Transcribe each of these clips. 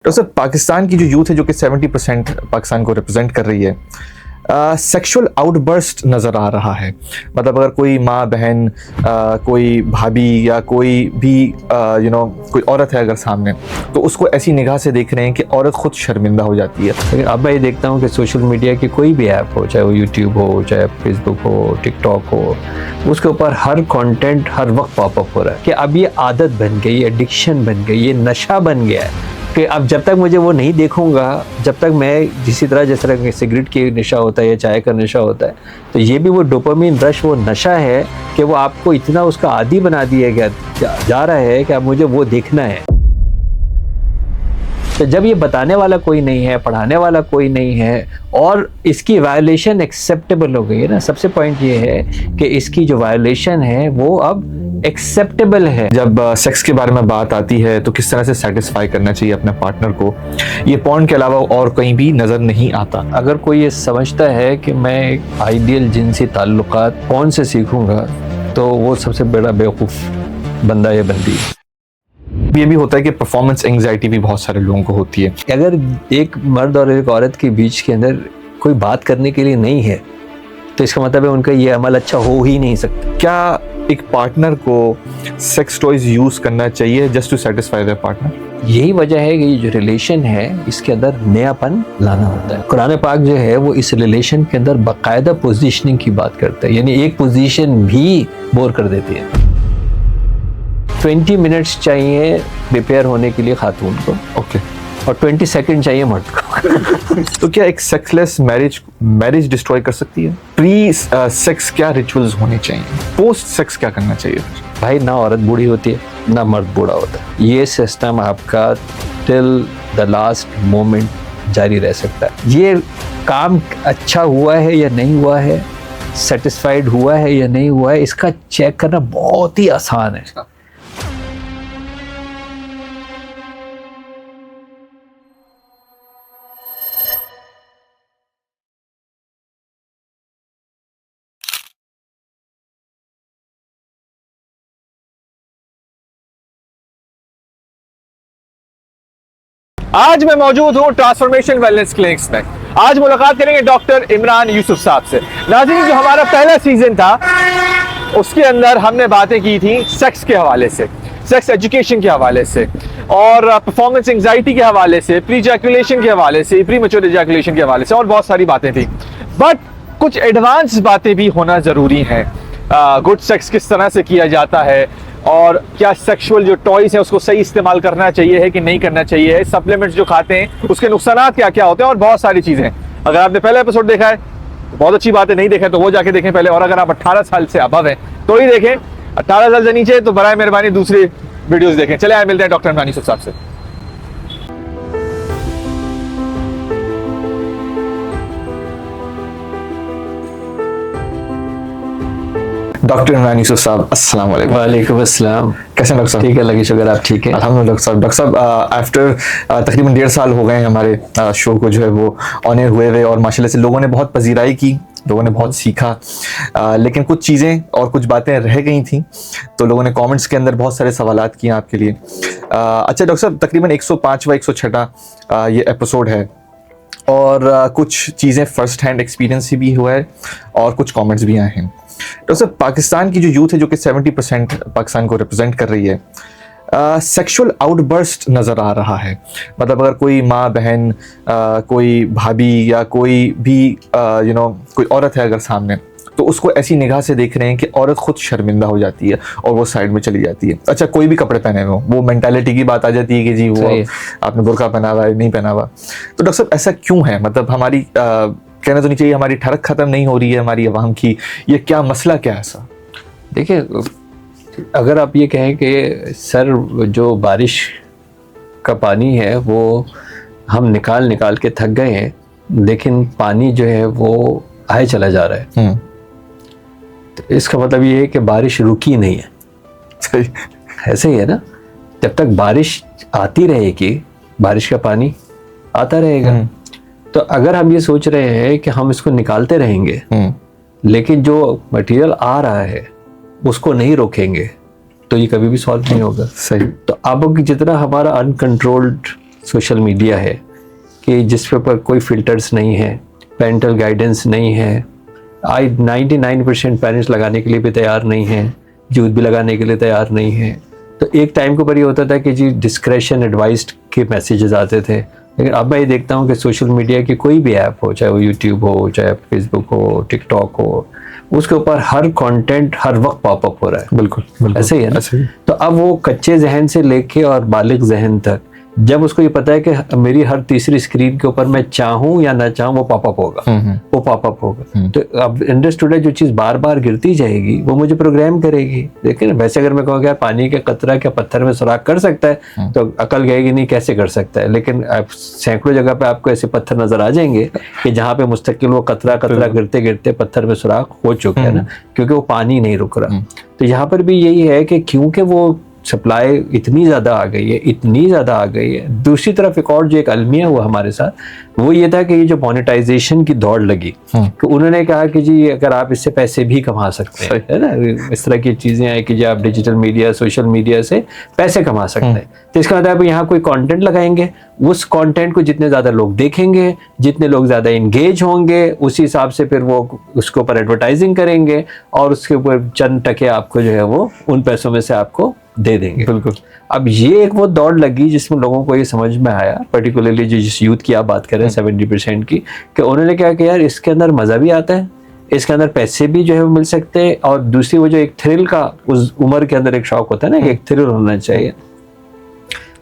तो सर पाकिस्तान की जो यूथ है जो कि 70% पाकिस्तान को रिप्रेजेंट कर रही है, सेक्सुअल आउटबर्स्ट नज़र आ रहा है। मतलब अगर कोई माँ बहन, कोई भाभी या कोई भी कोई औरत है अगर सामने, तो उसको ऐसी निगाह से देख रहे हैं कि औरत खुद शर्मिंदा हो जाती है। लेकिन अब मैं ये देखता हूँ कि सोशल मीडिया की कोई भी ऐप हो, चाहे वो यूट्यूब हो, चाहे फेसबुक हो, टिकटॉक हो, उसके ऊपर हर कंटेंट हर वक्त पॉपअप हो रहा है कि अब ये आदत बन गई, एडिक्शन बन गई, ये नशा बन गया है कि अब जब तक मुझे वो नहीं देखूंगा, जब तक मैं जिस तरह सिगरेट की नशा होता है या चाय का नशा होता है, तो ये भी वो डोपामिन रश, वो नशा है कि वो आपको इतना उसका आदी बना दिया गया जा रहा है कि अब मुझे वो देखना है। तो जब ये बताने वाला कोई नहीं है, पढ़ाने वाला कोई नहीं है और इसकी वायलेशन एक्सेप्टेबल हो गई है ना, सबसे पॉइंट ये है कि इसकी जो वायलेशन है वो अब एक्सेप्टेबल है। जब सेक्स के बारे में बात आती है तो किस तरह से सेटिस्फाई करना चाहिए अपने पार्टनर को, ये पॉर्न के अलावा और कहीं भी नज़र नहीं आता। अगर कोई ये समझता है कि मैं एक आइडियल जिनसी ताल्लुकात पॉर्न से सीखूंगा, तो वो सबसे बड़ा बेवकूफ़ बंदा या बंदी है। ये भी होता है कि परफॉर्मेंस एंग्जाइटी भी बहुत सारे लोगों को होती है। अगर एक मर्द और एक औरत के बीच के अंदर कोई बात करने के लिए नहीं है, तो इसका मतलब है उनका ये अमल अच्छा हो ही नहीं सकता। क्या एक पार्टनर को सेक्स टॉयज यूज करना चाहिए just to satisfy their partner? यही वजह है कि ये जो रिलेशन है इसके अंदर नयापन लाना होता है। कुरान पाक जो है वो इस रिलेशन के अंदर बाकायदा पोजीशनिंग की बात करता है, यानी एक पोजीशन भी बोर कर देती है। 20 मिनट्स चाहिए प्रिपेयर होने के लिए खातून को, ओके, और 20 सेकंड चाहिए मर्द को। तो क्या एक सेक्सलेस मैरिज डिस्ट्रॉय कर सकती है? प्री सेक्स क्या रिचुअल्स होने चाहिए? पोस्ट सेक्स क्या करना चाहिए? भाई ना औरत बूढ़ी होती है ना मर्द बूढ़ा होता है। ये सिस्टम आपका टिल द लास्ट मोमेंट जारी रह सकता है। ये काम अच्छा हुआ है या नहीं हुआ है, सेटिस्फाइड हुआ है या नहीं हुआ है, इसका चेक करना बहुत ही आसान है। आज मैं मौजूद हूँ ट्रांसफॉर्मेशन वेलनेस क्लिनिक्स में। आज मुलाकात करेंगे डॉक्टर इमरान यूसुफ साहब से। नाज़रीन, जो हमारा पहला सीजन था उसके अंदर हमने बातें की थी सेक्स के हवाले से, सेक्स एजुकेशन के हवाले से, और परफॉर्मेंस एंग्जाइटी के हवाले से, प्री इजैकुलेशन के हवाले से, प्री मैच्योर इजैकुलेशन के हवाले से, और बहुत सारी बातें थी। बट कुछ एडवांस बातें भी होना ज़रूरी हैं। गुड सेक्स किस तरह से किया जाता है, और क्या सेक्सुअल जो टॉयज हैं उसको सही इस्तेमाल करना चाहिए है कि नहीं करना चाहिए है, सप्लीमेंट्स जो खाते हैं उसके नुकसानात क्या क्या होते हैं, और बहुत सारी चीज़ें। अगर आपने पहला एपिसोड देखा है तो बहुत अच्छी बात है, नहीं देखा है तो वो जाके देखें पहले। और अगर आप 18 साल से अबव हैं तो ही देखें, 18 साल से नीचे तो बराए मेहरबानी दूसरी वीडियोस देखें। चले आए मिलते हैं डॉक्टर इमरान यूसुफ साहब से। डॉक्टर इमरान यूसुफ साहब, अस्सलाम वालेकुम। वालेकुम अस्सलाम। कैसे डॉक्टर साहब? ठीक है, लगी शुक्र, आप ठीक है? अल्हम्दुलिल्लाह। डॉक्टर साहब आफ्टर तकरीबन 1.5 साल हो गए हैं हमारे शो को जो है वो ऑन एयर हुए हुए, और माशाल्लाह से लोगों ने बहुत पजीराई की, लोगों ने बहुत सीखा, लेकिन कुछ चीज़ें और कुछ बातें रह गई थी, तो लोगों ने कमेंट्स के अंदर बहुत सारे सवालात किए आपके लिए। अच्छा डॉक्टर साहब, तकरीबन 105वां 106वां ये एपिसोड है, और कुछ चीज़ें फर्स्ट हैंड एक्सपीरियंस से भी हुआ है और कुछ कमेंट्स भी आए हैं। तो सर पाकिस्तान की जो यूथ है जो कि 70% पाकिस्तान को रिप्रेजेंट कर रही है, सेक्सुअल आउटबर्स्ट नज़र आ रहा है। मतलब अगर कोई माँ बहन, कोई भाभी या कोई भी कोई औरत है अगर सामने, तो उसको ऐसी निगाह से देख रहे हैं कि औरत खुद शर्मिंदा हो जाती है और वो साइड में चली जाती है। अच्छा, कोई भी कपड़े पहने हुए, वो मेंटालिटी की बात आ जाती है कि जी वो आपने बुर्का पहना हुआ है, नहीं पहना हुआ। तो डॉक्टर साहब ऐसा क्यों है? मतलब हमारी कहना तो नहीं चाहिए, हमारी ठरक ख़त्म नहीं हो रही है हमारी अवाम की, ये क्या मसला क्या है ऐसा? देखिए, अगर आप ये कहें कि सर जो बारिश का पानी है वो हम निकाल निकाल के थक गए हैं, लेकिन पानी जो है वो आए चला जा रहा है, तो इसका मतलब ये है कि बारिश रुकी नहीं है। सही, ऐसे ही है ना, जब तक बारिश आती रहेगी बारिश का पानी आता रहेगा। तो अगर हम ये सोच रहे हैं कि हम इसको निकालते रहेंगे, लेकिन जो मटेरियल आ रहा है उसको नहीं रोकेंगे, तो ये कभी भी सॉल्व नहीं होगा। सही। तो अब जितना हमारा अनकंट्रोल्ड सोशल मीडिया है कि जिस पे ऊपर कोई फिल्टर्स नहीं है, पेरेंटल गाइडेंस नहीं है, 99% पेरेंट्स लगाने के लिए भी तैयार नहीं हैं, यूथ भी लगाने के लिए तैयार नहीं है। तो एक टाइम के ऊपर ये होता था कि जी डिस्क्रेशन एडवाइस्ड के मैसेजेस आते थे, लेकिन अब मैं ये देखता हूँ कि सोशल मीडिया की कोई भी ऐप हो, चाहे वो यूट्यूब हो, चाहे फेसबुक हो, टिकटॉक हो, उसके ऊपर हर कंटेंट हर वक्त पॉपअप हो रहा है। बिल्कुल, बिल्कुल ऐसे ही है ना। ऐसे ही। तो अब वो कच्चे जहन से लेके और बालिग जहन तक, जब उसको ये पता है कि मेरी हर तीसरी स्क्रीन के ऊपर मैं चाहूं या ना चाहूं वो पॉपअप होगा, वो पॉपअप होगा। तो अब अंडरस्टूड है, जो चीज बार बार गिरती जाएगी वो मुझे प्रोग्राम करेगी। देखिए ना, वैसे अगर मैं कहूँ यार पानी का कतरा क्या पत्थर में सुराख कर सकता है, तो अकल कहेगी नहीं कैसे कर सकता है। लेकिन सैकड़ों जगह पे आपको ऐसे पत्थर नजर आ जाएंगे कि जहाँ पे मुस्तकिल वो कतरा कतरा गिरते गिरते पत्थर में सुराख हो चुका है ना, क्योंकि वो पानी नहीं रुक रहा। तो यहाँ पर भी यही है कि क्योंकि वो सप्लाई इतनी ज़्यादा आ गई है, इतनी ज़्यादा आ गई है। दूसरी तरफ एक और जो एक अलमिया हुआ हमारे साथ, वो ये था कि ये जो मोनेटाइजेशन की दौड़ लगी, तो उन्होंने कहा कि जी अगर आप इससे पैसे भी कमा सकते हैं, है ना, इस तरह की चीज़ें आई कि जी आप डिजिटल मीडिया, सोशल मीडिया से पैसे कमा सकते हैं। तो इसका मतलब यहाँ कोई कंटेंट लगाएंगे, उस कंटेंट को जितने ज़्यादा लोग देखेंगे, जितने लोग ज़्यादा इंगेज होंगे, उसी हिसाब से फिर वो उसके ऊपर एडवर्टाइजिंग करेंगे और उसके ऊपर चंद टके आपको जो है वो उन पैसों में से आपको दे देंगे। बिल्कुल। अब ये एक वो दौड़ लगी जिसमें लोगों को ये समझ में आया, पर्टिकुलरली जिस यूथ की आप बात कर रहे हैं 70% की, कि उन्होंने क्या किया यार इसके अंदर मज़ा भी आता है, इसके अंदर पैसे भी जो है वो मिल सकते हैं, और दूसरी वो जो एक थ्रिल का उस उम्र के अंदर एक शौक होता है ना कि एक थ्रिल होना चाहिए,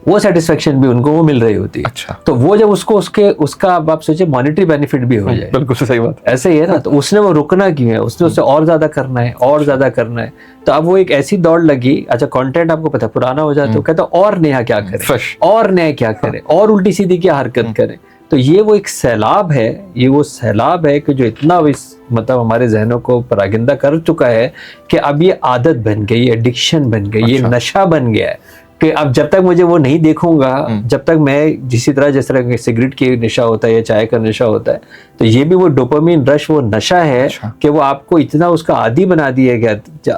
वो सेटिस्फेक्शन भी उनको वो मिल रही होती है। अच्छा। तो वो जब उसको उसका अब आप सोचिए मॉनेटरी बेनिफिट भी हो जाए, बिल्कुल सही बात। ऐसे ही है ना। तो उसने वो रुकना क्यों है, उसने उससे और ज्यादा करना है, और ज्यादा करना है। तो अब वो एक ऐसी दौड़ लगी, अच्छा कंटेंट आपको पता पुराना हो जाता है, तो कहता और नया क्या करे, और नया क्या करे, और उल्टी सीधी क्या हरकत करे। तो ये वो एक सैलाब है, ये वो सैलाब है कि जो इतना मतलब हमारे जहनों को परागिंदा कर चुका है कि अब ये आदत बन गई, एडिक्शन बन गई, ये नशा बन गया है कि अब जब तक मुझे वो नहीं देखूंगा, जब तक मैं जिस तरह सिगरेट की नशा होता है या चाय का नशा होता है, तो ये भी वो डोपामिन रश, वो नशा है कि वो आपको इतना उसका आदी बना दिया गया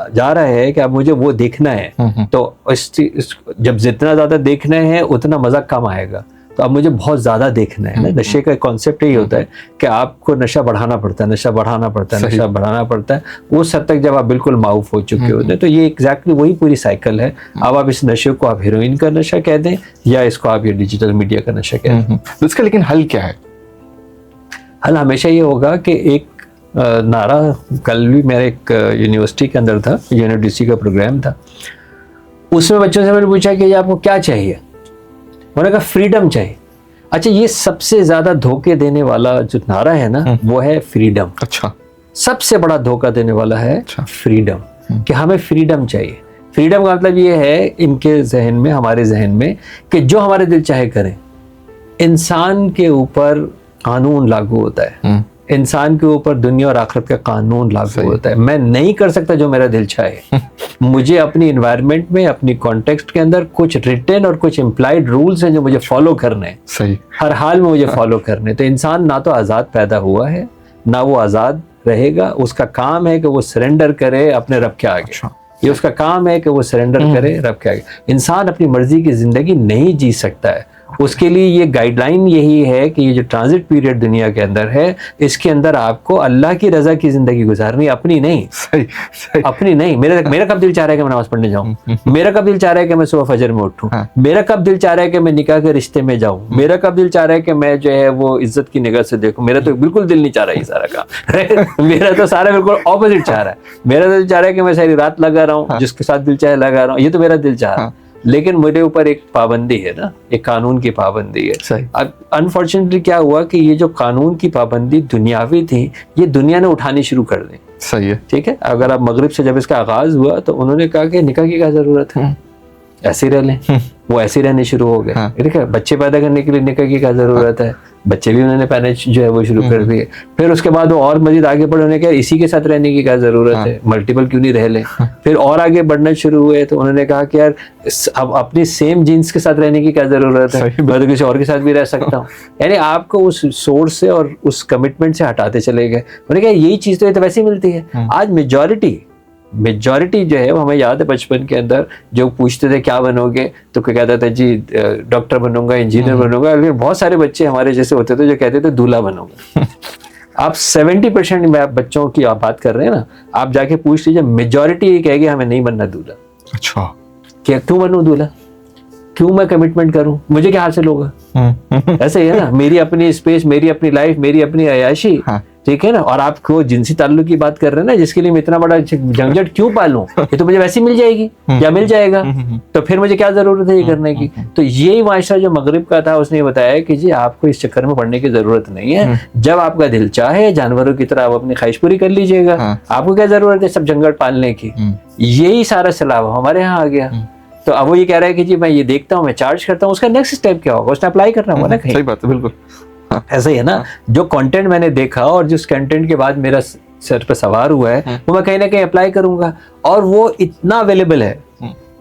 जा रहा है कि अब मुझे वो देखना है। तो जब जितना ज्यादा देखना है उतना मजा कम आएगा, तो अब मुझे बहुत ज्यादा देखना है ना। नशे का कॉन्सेप्ट यही होता है कि आपको नशा बढ़ाना पड़ता है, नशा बढ़ाना पड़ता है, नशा बढ़ाना पड़ता है, उस हद तक जब आप बिल्कुल माउफ हो चुके होते हैं। तो ये एग्जैक्टली वही पूरी साइकिल है। अब आप इस नशे को आप हीरोइन का नशा कह दें या इसको आप ये डिजिटल मीडिया का नशा कह दें। तो इसका लेकिन हल क्या है? हल हमेशा ये होगा कि एक नारा, कल भी मेरे एक यूनिवर्सिटी के अंदर था, यूनिवर्सिटी का प्रोग्राम था, उसमें बच्चों से मैंने पूछा कि आपको क्या चाहिए, उन्होंने कहा फ्रीडम चाहिए। अच्छा, ये सबसे ज्यादा धोखे देने वाला जो नारा है ना, वो है फ्रीडम। अच्छा। सबसे बड़ा धोखा देने वाला है फ्रीडम, कि हमें फ्रीडम चाहिए। फ्रीडम का मतलब ये है इनके जहन में, हमारे जहन में, कि जो हमारे दिल चाहे करें। इंसान के ऊपर कानून लागू होता है, इंसान के ऊपर दुनिया और आखिरत का कानून लागू होता है। मैं नहीं कर सकता जो मेरा दिल चाहे। मुझे अपनी एनवायरनमेंट में, अपनी कॉन्टेक्स्ट के अंदर कुछ रिटन और कुछ इम्प्लाइड रूल्स हैं जो मुझे फॉलो करने हैं। सही। हर हाल में मुझे फॉलो करने। तो इंसान ना तो आज़ाद पैदा हुआ है, ना वो आज़ाद रहेगा। उसका काम है कि वो सरेंडर करे अपने रब के आगे। ये उसका काम है कि वो सरेंडर करे रब के आगे। इंसान अपनी मर्जी की जिंदगी नहीं जी सकता है। उसके लिए ये गाइडलाइन यही है कि ये जो ट्रांजिट पीरियड दुनिया के अंदर है, इसके अंदर आपको अल्लाह की रजा की जिंदगी गुजारनी, अपनी नहीं। सही। अपनी नहीं। मेरा कब दिल चाह रहा है कि मैं नमाज पढ़ने जाऊं, मेरा कब दिल चाह रहा है कि मैं सुबह फजर में उठूं, मेरा कब दिल चाह रहा है कि मैं निकाह के रिश्ते में जाऊं, मेरा कब दिल चाह रहा है कि मैं जो है वो इज्जत की निगाह से देखूं। मेरा तो बिल्कुल दिल नहीं चाह रहा है ये सारा काम। मेरा तो सारा बिल्कुल ऑपोजिट चाह रहा है। मेरा दिल चाह रहा है कि मैं सारी रात लगा रहा हूँ, जिसके साथ दिल चाहे लगा रहा हूँ, ये तो मेरा दिल चाह रहा है। लेकिन मेरे ऊपर एक पाबंदी है ना, एक कानून की पाबंदी है। सही। अब अनफॉर्चुनेटली क्या हुआ कि ये जो कानून की पाबंदी दुनियावी थी, ये दुनिया ने उठानी शुरू कर दी। सही है। ठीक है। अगर आप मगरिब से जब इसका आगाज हुआ तो उन्होंने कहा कि निकाह की क्या जरूरत है, ऐसे ही रह लें। वो ऐसे ही रहने शुरू हो गए। ठीक है। बच्चे पैदा करने के लिए निकाह की क्या जरूरत है, बच्चे भी उन्होंने पहले जो है वो शुरू कर दिए। फिर उसके बाद वो और मजीद आगे बढ़े, उन्होंने कहा इसी के साथ रहने की क्या जरूरत है, मल्टीपल क्यों नहीं रह लें। फिर और आगे बढ़ना शुरू हुए तो उन्होंने कहा कि यार अब अपनी सेम जीन्स के साथ रहने की क्या जरूरत है, मैं तो किसी और के साथ भी रह सकता हूँ। यानी आपको उस सोर्स से और उस कमिटमेंट से हटाते चले गए। उन्होंने कहा यही चीज तो वैसे ही मिलती है। आज मेजॉरिटी मेजॉरिटी जो है वो हमें याद है बचपन के अंदर जो पूछते थे क्या बनोगे, तो कोई कहता था जी डॉक्टर बनूंगा, इंजीनियर बनूंगा। लेकिन बहुत सारे बच्चे हमारे जैसे होते थे जो कहते थे दूल्हा बनूंगा। आप 70% बच्चों की आप बात कर रहे हैं ना, आप जाके पूछ लीजिए, मेजॉरिटी ये कहेगी हमें नहीं बनना दूल्हा। अच्छा, क्या क्यों बनूं दूल्हा, क्यों मैं कमिटमेंट करूं, मुझे क्या हासिल होगा? ऐसे ही है ना, मेरी अपनी स्पेस, मेरी अपनी लाइफ, मेरी अपनी अयाशी। हाँ। ठीक है ना। और आपको जिनसी ताल्लुक की बात कर रहे हैं ना, जिसके लिए मैं इतना बड़ा झंझट क्यों पालूं, ये तो मुझे वैसे ही मिल जाएगी या मिल जाएगा, तो फिर मुझे क्या जरूरत है ये करने की। तो यही माशरा जो मगरिब का था, उसने बताया कि जी आपको इस चक्कर में पड़ने की जरूरत नहीं है। जब आपका दिल चाहे जानवरों की तरह आप अपनी ख्वाहिश पूरी कर लीजिएगा। आपको क्या जरूरत है सब झंझट पालने की। यही सारा सलाह हमारे यहाँ आ गया। तो अब वो ये कह रहा है कि जी मैं ये देखता हूँ, मैं चार्ज करता हूँ, उसका नेक्स्ट स्टेप क्या होगा, उसने अप्लाई करना होगा ना कहीं। सही बात है, बिल्कुल। ऐसा ही है ना, जो कंटेंट मैंने देखा और जिस कंटेंट के बाद मेरा सर पे सवार हुआ है, वो मैं कहीं ना कहीं अप्लाई करूंगा। और वो इतना अवेलेबल है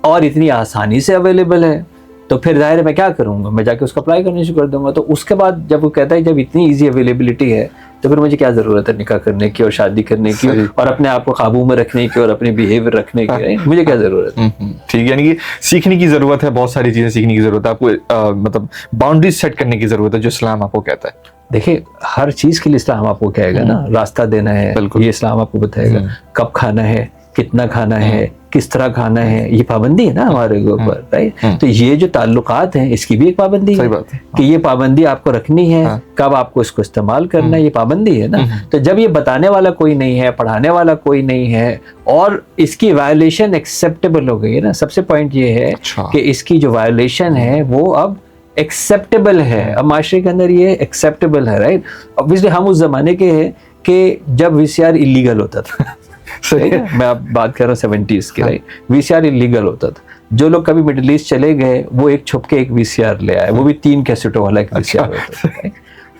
और इतनी आसानी से अवेलेबल है, तो फिर जाहिर है मैं क्या करूंगा, मैं जाके उसको अप्लाई करने शुरू कर दूंगा। तो उसके बाद जब वो कहता है जब इतनी इजी अवेलेबिलिटी है, तो फिर मुझे क्या जरूरत है निकाह करने की और शादी करने की और अपने आप को काबू में रखने की और अपने बिहेवियर रखने की, मुझे क्या जरूरत है? ठीक है, यानी कि सीखने की जरूरत है, बहुत सारी चीजें सीखने की जरूरत है आपको, मतलब बाउंड्रीज सेट करने की जरूरत है, जो इस्लाम आपको कहता है। देखिए हर चीज के लिए इस्लाम आपको कहेगा ना, रास्ता देना है, ये इस्लाम आपको बताएगा, कब खाना है, कितना खाना है, किस तरह खाना है, ये पाबंदी है ना हमारे ऊपर, राइट। तो ये जो ताल्लुकात हैं इसकी भी एक पाबंदी है कि ये पाबंदी आपको रखनी है, कब आपको इसको इस्तेमाल करना है, ये पाबंदी है ना। तो जब ये बताने वाला कोई नहीं है, पढ़ाने वाला कोई नहीं है और इसकी वायलेशन एक्सेप्टेबल हो गई है ना, सबसे पॉइंट ये है कि इसकी जो वायलेशन है वो अब एक्सेप्टेबल है, अब माशरे के अंदर ये एक्सेप्टेबल है, राइट। ऑब्वियसली हम उस जमाने के हैं कि जब वीसीआर इलीगल होता था। सही है, मैं अब बात कर रहा हूँ 70s के, राइट। वीसीआर इलीगल होता था, जो लोग कभी मिडिल ईस्ट चले गए वो एक छुप के एक वीसीआर ले आए, वो भी 3 कैसेटों वाला एक वीसीआर होता था।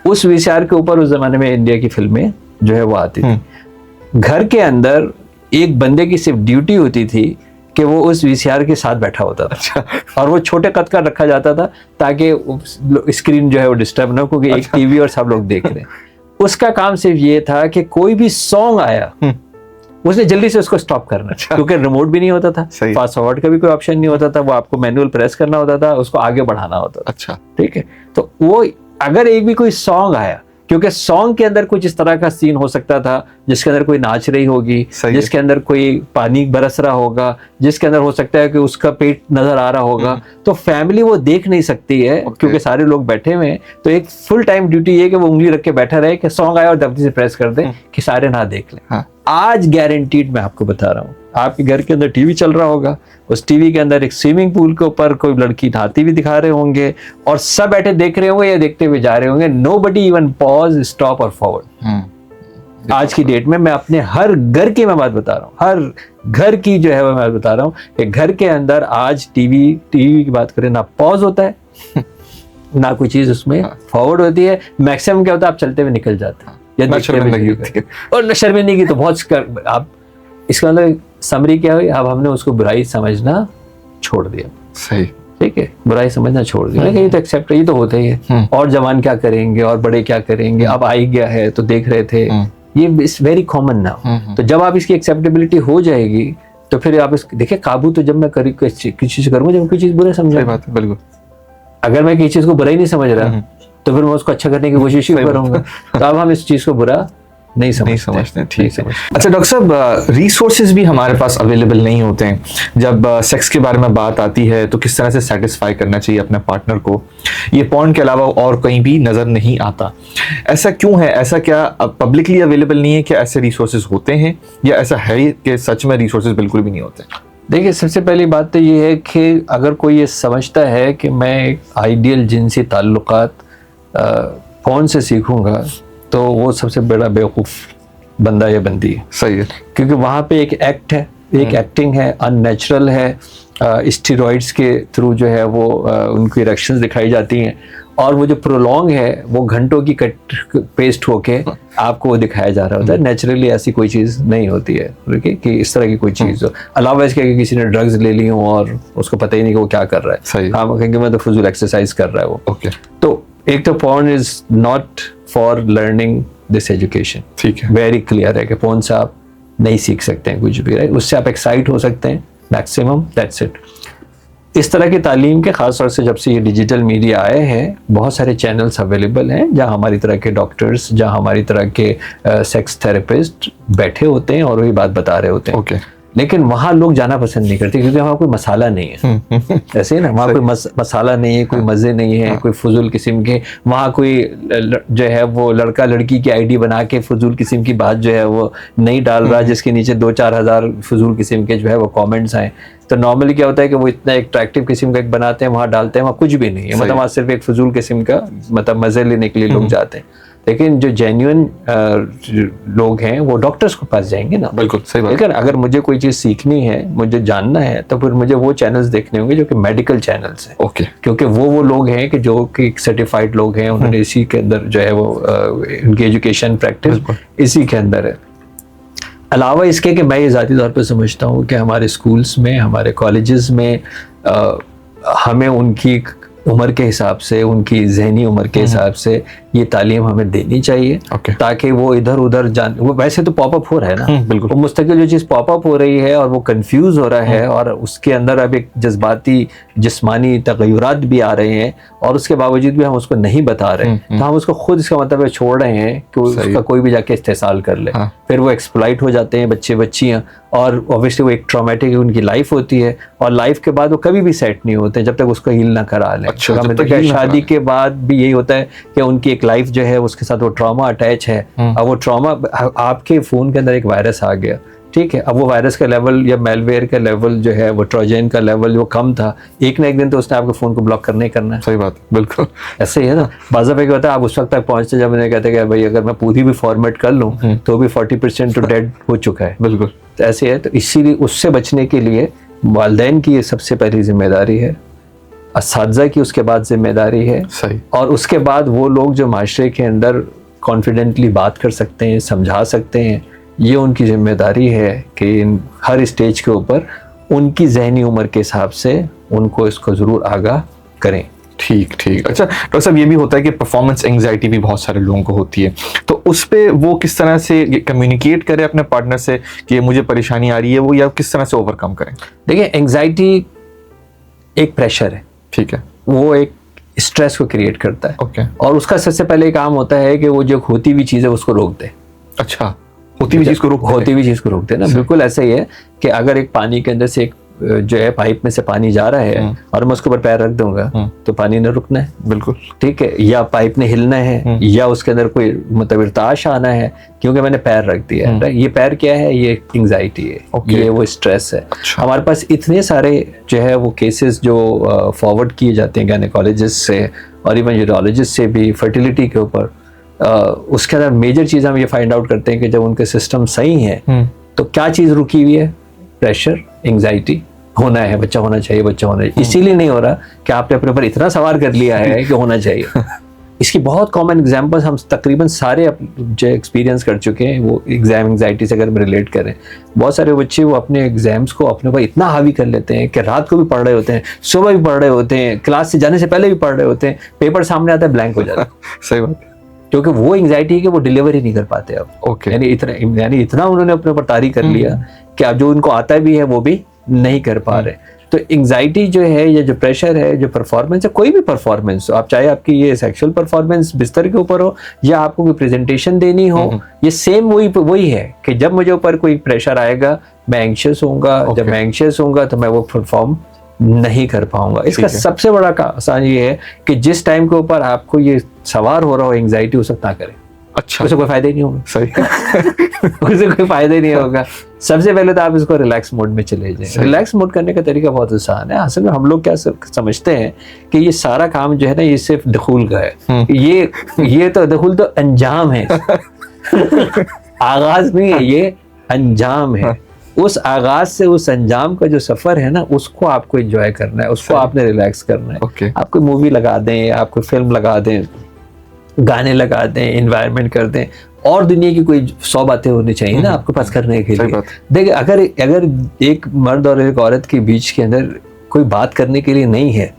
उस वीसीआर के ऊपर उस जमाने में इंडिया की फिल्में जो है वो आती थी। घर के अंदर एक बंदे की सिर्फ ड्यूटी होती थी कि वो उस वीसीआर के साथ बैठा होता था। और वो छोटे कद का रखा जाता था ताकि स्क्रीन जो है वो डिस्टर्ब ना हो, क्योंकि एक टीवी और सब लोग देख रहे हैं। उसका काम सिर्फ ये था कि कोई भी सॉन्ग आया उसने जल्दी से उसको स्टॉप करना, क्योंकि रिमोट भी नहीं होता था, फास्ट फॉरवर्ड का भी कोई ऑप्शन नहीं होता था, वो आपको मैनुअल प्रेस करना होता था, उसको आगे बढ़ाना होता था। अच्छा, ठीक है। तो वो अगर एक भी कोई सॉन्ग आया, क्योंकि सॉन्ग के अंदर कुछ इस तरह का सीन हो सकता था जिसके अंदर कोई नाच रही होगी, जिसके अंदर कोई पानी बरस रहा होगा, जिसके अंदर हो सकता है कि उसका पेट नजर आ रहा होगा, तो फैमिली वो देख नहीं सकती है क्योंकि सारे लोग बैठे हुए हैं। तो एक फुल टाइम ड्यूटी ये कि वो उंगली रख के बैठा रहे कि सॉन्ग आया और जल्दी से प्रेस कर दे कि सारे ना देख लें। आज गारंटीड मैं आपको बता रहा हूँ, आपके घर के अंदर टीवी चल रहा होगा, उस टीवी के अंदर एक स्विमिंग पूल के ऊपर कोई लड़की नहाती भी दिखा रहे होंगे और सब बैठे देख रहे होंगे या देखते हुए जा रहे होंगे। नोबडी इवन पॉज, स्टॉप और फॉरवर्ड। आज की डेट में मैं अपने हर घर की मैं बात बता रहा हूँ, हर घर की जो है मैं बता रहा हूँ कि घर के अंदर आज टीवी की बात करें ना पॉज होता है ना कोई चीज उसमें फॉरवर्ड होती है। मैक्सिमम क्या होता है, आप चलते हुए निकल जाते हैं और शर्मिंदगी तो बहुत आप इसके अंदर समरी क्या हुई, अब हमने उसको बुराई समझना छोड़ दिया। सही, ठीक है, बुराई समझना छोड़ दिया। ये तो एक्सेप्ट, ये तो होता ही है। और जवान क्या करेंगे और बड़े क्या करेंगे, अब आई गया है तो देख रहे थे, ये इट्स वेरी कॉमन नाउ। तो जब आप इसकी एक्सेप्टेबिलिटी हो जाएगी तो फिर आप देखिए काबू तो जब मैं किसी चीज करूंगा जब कोई चीज बुरा समझा। बात है, बिल्कुल। अगर मैं किसी चीज को बुरा ही नहीं समझ रहा तो फिर मैं उसको अच्छा करने की कोशिश ही करूंगा। तो अब हम इस चीज को बुरा नहीं समझते। ठीक है। अच्छा डॉक्टर साहब, रिसोर्सेज भी हमारे पास अवेलेबल नहीं होते हैं जब सेक्स के बारे में बात आती है, तो किस तरह से सेटिस्फाई करना चाहिए अपने पार्टनर को, ये पॉर्न के अलावा और कहीं भी नजर नहीं आता। ऐसा क्यों है? ऐसा क्या पब्लिकली अवेलेबल नहीं है? क्या ऐसे रिसोर्सेज होते हैं या ऐसा है कि सच में रिसोर्सेज बिल्कुल भी नहीं होते? देखिए, सबसे पहली बात तो ये है कि अगर कोई ये समझता है कि मैं एक आइडियल जिनसी ताल्लुकात फोन से सीखूंगा तो वो सबसे बड़ा बेवकूफ़ बंदा या बंदी है। सही है, क्योंकि वहाँ पे एक एक्ट है, एक एक्टिंग है, अननेचुरल है, स्टीरॉइड्स के थ्रू जो है वो उनकी इरेक्शंस दिखाई जाती हैं और वो जो प्रोलॉन्ग है वो घंटों की कट पेस्ट होके आपको वो दिखाया जा रहा होता है। नेचुरली ऐसी कोई चीज़ नहीं होती है, ठीक है, कि इस तरह की कोई चीज़ हो। अलावा इसके कि किसी ने ड्रग्स ले ली हो और उसको पता ही नहीं कि वो क्या कर रहा है। सही, हाँ, कहेंगे मैं तो फजूल एक्सरसाइज कर रहा है वो। ओके, तो एक तो porn is not for learning this education. ठीक है, वेरी क्लियर है कि पोर्न से आप नहीं सीख सकते हैं कुछ भी, राइट। उससे आप एक्साइट हो सकते हैं मैक्सिमम, दैट्स इट। इस तरह की तालीम के ख़ास तौर से जब से ये डिजिटल मीडिया आए हैं, बहुत सारे चैनल्स अवेलेबल हैं जहां हमारी तरह के डॉक्टर्स, जहां हमारी तरह के सेक्स थेरेपिस्ट बैठे होते हैं और वही बात बता रहे होते हैं। ओके। लेकिन वहाँ लोग जाना पसंद नहीं करते क्योंकि वहाँ कोई मसाला नहीं है। ऐसे ही ना, वहाँ कोई मसाला नहीं है, कोई मज़े नहीं है, कोई फजूल किस्म के, वहाँ कोई जो है वो लड़का लड़की की आईडी बना के फजूल किस्म की बात जो है वो नहीं डाल रहा, जिसके नीचे 2-4 हज़ार फजूल किस्म के जो है वो कमेंट्स आए। तो नॉर्मली क्या होता है कि वो इतना अट्रैक्टिव किस्म का एक बनाते हैं, वहाँ डालते हैं, वहाँ कुछ भी नहीं है, मतलब वहाँ सिर्फ एक फजूल किस्म का मतलब मज़े लेने के लिए लोग जाते हैं। लेकिन जो जेन्युइन लोग हैं वो डॉक्टर्स के पास जाएंगे ना। बिल्कुल सही बात। लेकिन अगर मुझे कोई चीज़ सीखनी है, मुझे जानना है, तो फिर मुझे वो चैनल्स देखने होंगे जो कि मेडिकल चैनल्स हैं। ओके। क्योंकि वो लोग हैं कि जो कि सर्टिफाइड लोग हैं, उन्होंने इसी के अंदर जो है वो उनकी एजुकेशन प्रैक्टिस इसी के अंदर है। अलावा इसके कि मैं ये ज़ाती तौर पर समझता हूँ कि हमारे स्कूल्स में, हमारे कॉलेजेस में हमें उनकी उम्र के हिसाब से, उनकी जहनी उम्र के हिसाब से ये तालीम हमें देनी चाहिए। ताकि वो इधर उधर वो वैसे तो पॉपअप हो रहा है ना, बिल्कुल, वो मुस्तकिल जो चीज़ पॉपअप हो रही है और वो कंफ्यूज हो रहा है और उसके अंदर अब एक जज्बाती जिस्मानी तगय्युरात भी आ रहे हैं और उसके बावजूद भी हम उसको नहीं बता रहे, तो हम उसको खुद इसका मतलब छोड़ रहे हैं कि उसका कोई भी जाके इस्तेसाल कर ले। फिर वो एक्सप्लॉइट हो जाते हैं बच्चे बच्चियाँ, और ऑब्वियसली वो एक ट्रॉमेटिक उनकी लाइफ होती है और लाइफ के बाद वो कभी भी सेट नहीं होते जब तक उसको हील ना करा लें। शादी के बाद भी यही होता है कि उनकी एक लाइफ जो है उसके साथ वो ट्रॉमा अटैच है। अब वो ट्रॉमा, आपके फ़ोन के अंदर एक वायरस आ गया, ठीक है, अब वो वायरस का लेवल या मेलवेयर का लेवल जो है वो ट्रोजन का लेवल वो कम था, एक ना एक दिन तो उसने आपके फ़ोन को ब्लॉक करना ही करना है। सही बात, बिल्कुल ऐसे ही है ना। बाज़ क्या होता है, आप उस वक्त तक पहुँचते जब उन्हें कहते हैं कि भाई अगर मैं पूरी भी फॉर्मेट कर लूँ तो भी 40% तो डेड हो चुका है। बिल्कुल तो ऐसे है। तो इसीलिए उससे बचने के लिए वालिदैन की ये सबसे पहली जिम्मेदारी है, असातिज़ा की उसके बाद जिम्मेदारी है, सही, और उसके बाद वो लोग जो माशरे के अंदर कॉन्फिडेंटली बात कर सकते हैं, समझा सकते हैं, ये उनकी जिम्मेदारी है कि हर स्टेज के ऊपर उनकी जहनी उम्र के हिसाब से उनको इसको ज़रूर आगाह करें। ठीक ठीक। अच्छा डॉक्टर साहब, ये भी होता है कि परफॉर्मेंस एंग्जाइटी भी बहुत सारे लोगों को होती है, तो उस पे वो किस तरह से कम्युनिकेट करें अपने पार्टनर से कि मुझे परेशानी आ रही है वो, या किस तरह से ओवरकम करें? देखिए, एंग्जाइटी एक प्रेशर है, ठीक है, वो एक स्ट्रेस को क्रिएट करता है। ओके। और उसका सबसे पहले काम होता है कि वो जो होती हुई चीज़ है उसको रोक दे। अच्छा, होती हुई चीज़ को रोक दे ना। बिल्कुल ऐसा ही है कि अगर एक पानी के अंदर से एक जो है पाइप में से पानी जा रहा है और मैं उसके ऊपर पैर रख दूंगा तो पानी ने रुकना है। बिल्कुल ठीक है। या पाइप ने हिलना है या उसके अंदर कोई मतलब इर्ताश आना है क्योंकि मैंने पैर रख दिया है। ये पैर क्या है? ये एंग्जाइटी है, ये वो स्ट्रेस है। अच्छा। हमारे पास इतने सारे जो है वो केसेस जो फॉरवर्ड किए जाते हैं गायनेकोलॉजिस्ट से और इवन यूरोलॉजिस्ट से भी फर्टिलिटी के ऊपर। उसके अंदर मेजर चीज़ हम ये फाइंड आउट करते हैं कि जब उनके सिस्टम सही हैं तो क्या चीज़ रुकी हुई है? Pressure, anxiety. होना है, बच्चा होना चाहिए, बच्चा होना चाहिए। इसीलिए नहीं हो रहा कि आपने अपने ऊपर इतना सवार कर लिया है कि होना चाहिए। इसकी बहुत कॉमन एग्जांपल्स हम तकरीबन सारे जो एक्सपीरियंस कर चुके हैं। वो एग्जाम एंग्जाइटी से अगर हम रिलेट करें, बहुत सारे बच्चे वो अपने एग्जाम्स को अपने ऊपर इतना हावी कर लेते हैं कि रात को भी पढ़ रहे होते हैं, सुबह भी पढ़ रहे होते हैं, क्लास से जाने से पहले भी पढ़ रहे होते हैं, पेपर सामने आता है ब्लैंक हो जाता है। सही बात। क्योंकि वो एंग्जाइटी है कि वो डिलीवर ही नहीं कर पाते अब। ओके। यानी इतना उन्होंने अपने ऊपर तारी कर लिया कि अब जो उनको आता भी है वो भी नहीं कर पा रहे। तो एंग्जाइटी जो है, ये जो प्रेशर है, जो परफॉर्मेंस है, कोई भी परफॉर्मेंस हो, आप चाहे आपकी ये सेक्सुअल परफॉर्मेंस बिस्तर के ऊपर हो या आपको कोई प्रेजेंटेशन देनी हो, ये सेम वही है कि जब मुझे ऊपर कोई प्रेशर आएगा मैं एंग्शियस होऊंगा। जब मैं एंग्शियस होऊंगा तो मैं वो परफॉर्म नहीं कर पाऊंगा। इसका सबसे बड़ा आसान ये है कि जिस टाइम के ऊपर आपको ये सवार हो रहा हो एंग्जाइटी, उस वक्त ना करें। अच्छा। उसे कोई फायदा ही नहीं होगा। सही। उसे कोई फायदा ही नहीं होगा। सबसे पहले तो आप इसको रिलैक्स मोड में चले जाएं। रिलैक्स मोड करने का तरीका बहुत आसान है। असल में हम लोग क्या समझते हैं कि ये सारा काम जो है ना, ये सिर्फ दखूल का है। ये तो दखूल तो अंजाम है। आगाज नहीं है, ये अंजाम है। उस आगाज से उस अंजाम का जो सफर है ना, उसको आपको एंजॉय करना है, उसको आपने रिलैक्स करना है। आप कोई मूवी लगा दें, आप कोई फिल्म लगा दें, गाने लगा दें, एनवायरनमेंट कर दें, और दुनिया की कोई 100 बातें होनी चाहिए ना आपके पास करने के लिए। देखिए, अगर एक मर्द और एक औरत के बीच के अंदर कोई बात करने के लिए नहीं है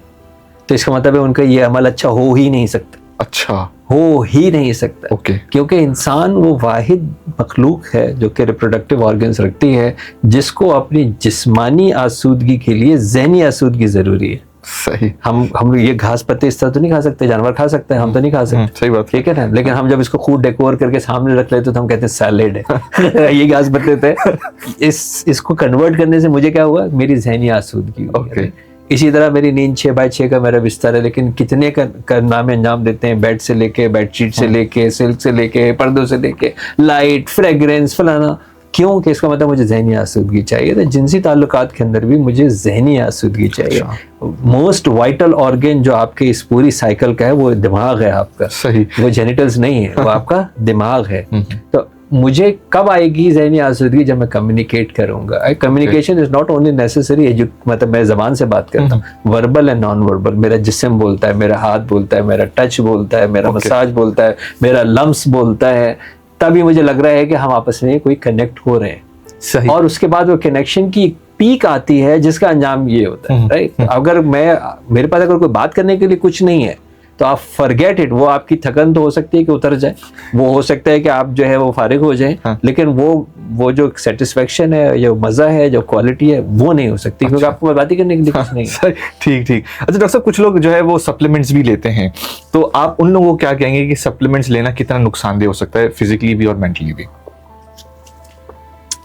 तो इसका मतलब है उनका ये अमल अच्छा हो ही नहीं सकता। अच्छा, हो ही नहीं सकता। ओके। क्योंकि इंसान वो वाहिद मखलूक है जो कि रिप्रोडक्टिव ऑर्गन्स रखती है, जिसको अपनी जिस्मानी आसूदगी के लिए ज़हनी आसूदगी ज़रूरी है। सही। हम ये घास पत्ते इस तरह तो नहीं खा सकते, जानवर खा सकते हैं, हम तो नहीं खा सकते। सही बात। ठीक है ना, लेकिन हम जब इसको खूब डेकोर करके सामने रख लेते तो हम कहते हैं सैलेड है। ये घास पत्ते थे। इसको कन्वर्ट करने से मुझे क्या हुआ, मेरी ज़हनी आसूदगी हुई। ओके। इसी तरह मेरी नींद 6x6 का मेरा बिस्तर है, लेकिन कितने कारनामे अंजाम देते हैं, बेड से लेके, बेडशीट से लेके, सिल्क से लेके, पर्दों से लेके, लाइट, फ्रेग्रेंस, फलाना। क्यों? कि इसका मतलब मुझे ज़हनी आसूदगी चाहिए। तो जिनसी ताल्लुकात के अंदर भी मुझे ज़हनी आसूदगी चाहिए। मोस्ट वाइटल ऑर्गन जो आपके इस पूरी साइकिल का है वो दिमाग है आपका। सही। वो जेनिटल्स नहीं है, वो आपका दिमाग है। तो मुझे कब आएगी ज़हनी आसूदगी? जब मैं कम्युनिकेट करूंगा। Communication is not only necessary, मतलब मैं ज़बान से बात करता हूँ, वर्बल एंड नॉन वर्बल। मेरा जिस्म बोलता है, मेरा हाथ बोलता है, मेरा टच बोलता है, मेरा मसाज बोलता है, मेरा लम्स बोलता है, तभी मुझे लग रहा है कि हम आपस में कोई कनेक्ट हो रहे हैं। सही। और उसके बाद वो कनेक्शन की पीक आती है जिसका अंजाम ये होता है, राइट? अगर मेरे पास अगर कोई बात करने के लिए कुछ नहीं है तो आप फॉरगेट इट। वो आपकी थकन तो हो सकती है कि उतर जाए, वो हो सकता है कि आप जो है वो फारिग हो जाएं, लेकिन वो जो सेटिस्फेक्शन है, जो मजा है, जो क्वालिटी है, वो नहीं हो सकती। क्योंकि आपको बात ही करने के लिए कुछ नहीं है। ठीक ठीक। अच्छा डॉक्टर साहब, कुछ लोग जो है वो सप्लीमेंट्स भी लेते हैं, तो आप उन लोगों को क्या कहेंगे कि सप्लीमेंट्स लेना कितना नुकसानदेह हो सकता है, फिजिकली भी और मेंटली भी?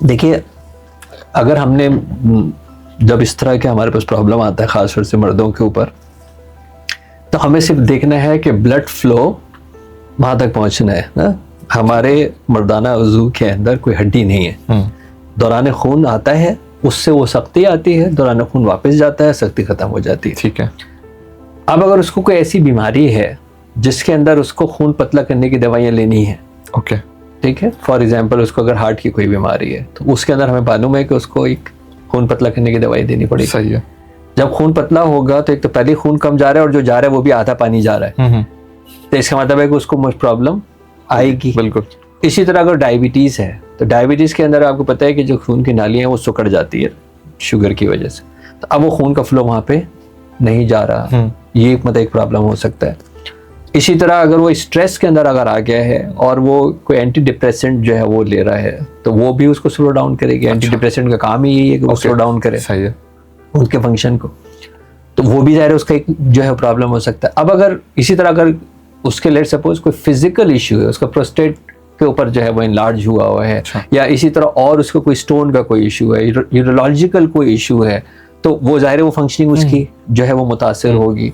देखिए, अगर हमने जब इस तरह के हमारे पास प्रॉब्लम आता है, खासतौर से मर्दों के ऊपर, तो हमें सिर्फ देखना है कि ब्लड फ्लो वहां तक पहुंचना है ना। हमारे मर्दाना वजू के अंदर कोई हड्डी नहीं है। दौरान खून आता है, उससे वो सख्ती आती है, दौरान खून वापस जाता है, सख्ती खत्म हो जाती है। ठीक है। अब अगर उसको कोई ऐसी बीमारी है जिसके अंदर उसको खून पतला करने की दवाइयाँ लेनी है, ओके, ठीक है, फॉर एग्जाम्पल उसको अगर हार्ट की कोई बीमारी है तो उसके अंदर हमें मालूम है कि उसको एक खून पतला करने की दवाई देनी पड़ेगी। सही है। जब खून पतला होगा तो एक तो पहले खून कम जा रहा है और जो जा रहा है वो भी आधा पानी जा रहा है, तो इसका मतलब है कि उसको प्रॉब्लम आएगी। बिल्कुल। इसी तरह अगर डायबिटीज़ है तो डायबिटीज़ के अंदर आपको पता है कि जो खून की नालियाँ हैं वो सिकुड़ जाती है शुगर की वजह से, तो अब वो खून का फ्लो वहाँ पे नहीं जा रहा, ये मतलब एक प्रॉब्लम हो सकता है। इसी तरह अगर वो स्ट्रेस के अंदर अगर आ गया है और वो कोई एंटी डिप्रेसेंट जो है वो ले रहा है तो वो भी उसको स्लो डाउन करेगी। एंटी डिप्रेसेंट का काम ही यही है कि वो स्लो डाउन करे सही है उनके फंक्शन को, तो वो भी ज़ाहिर है उसका एक जो है प्रॉब्लम हो सकता है। अब अगर इसी तरह अगर उसके लेट सपोज कोई फिजिकल इशू है, उसका प्रोस्टेट के ऊपर जो है वो इनलार्ज हुआ है, या इसी तरह और उसको कोई स्टोन का कोई इशू है, यूरोलॉजिकल कोई इशू है, तो वो ज़ाहिर है वो फंक्शनिंग उसकी जो है वो मुतासिर होगी।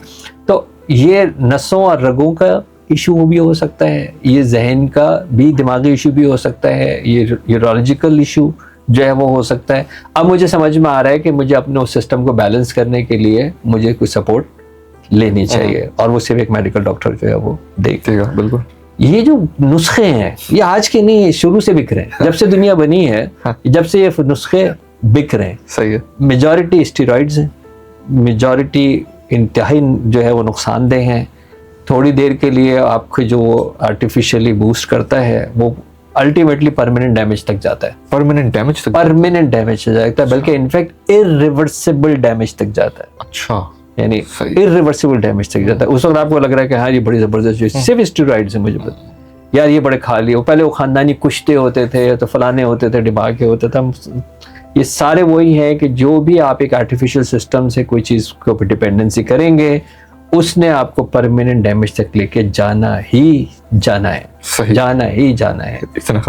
तो ये नसों और रगों का इशू भी हो सकता है, ये जहन का भी दिमागी इशू भी हो सकता है, ये यूरोलॉजिकल इशू जो है वो हो सकता है। अब मुझे समझ में आ रहा है कि मुझे अपने उस सिस्टम को बैलेंस करने के लिए मुझे कोई सपोर्ट लेनी चाहिए, और वो सिर्फ एक मेडिकल डॉक्टर जो है वो देखेगा। बिल्कुल। ये जो नुस्खे हैं ये आज के नहीं, शुरू से बिक रहे हैं, जब से दुनिया बनी है जब से ये नुस्खे बिक रहे हैं। सही है। मेजॉरिटी स्टेरॉइड्स हैं, मेजॉरिटी इंतहाई जो है वो नुकसानदेह हैं। थोड़ी देर के लिए आपको जो आर्टिफिशियली बूस्ट करता है वो अल्टीमेटली परमानेंट डैमेज तक जाता है। परमानेंट डैमेज तक? परमानेंट डैमेज तक जाता है, बल्कि इनफैक्ट इरिवर्सिबल डैमेज तक जाता है। अच्छा, यानी इरिवर्सिबल डैमेज तक जाता है। उस वक्त आपको लग रहा है कि हाँ ये बड़ी जबरदस्त चीज, सिर्फ स्टेरॉइड्स है, मुझे पता यार ये बड़े खा लिए। पहले वो खानदानी कुश्ते होते थे तो फलाने होते थे, डिबाके होते थे, ये सारे वही हैं कि जो भी आप एक आर्टिफिशियल सिस्टम से कोई चीज़ के ऊपर डिपेंडेंसी करेंगे उसने आपको परमानेंट डैमेज तक लेके जाना ही जाना है। सही। जाना ही जाना है।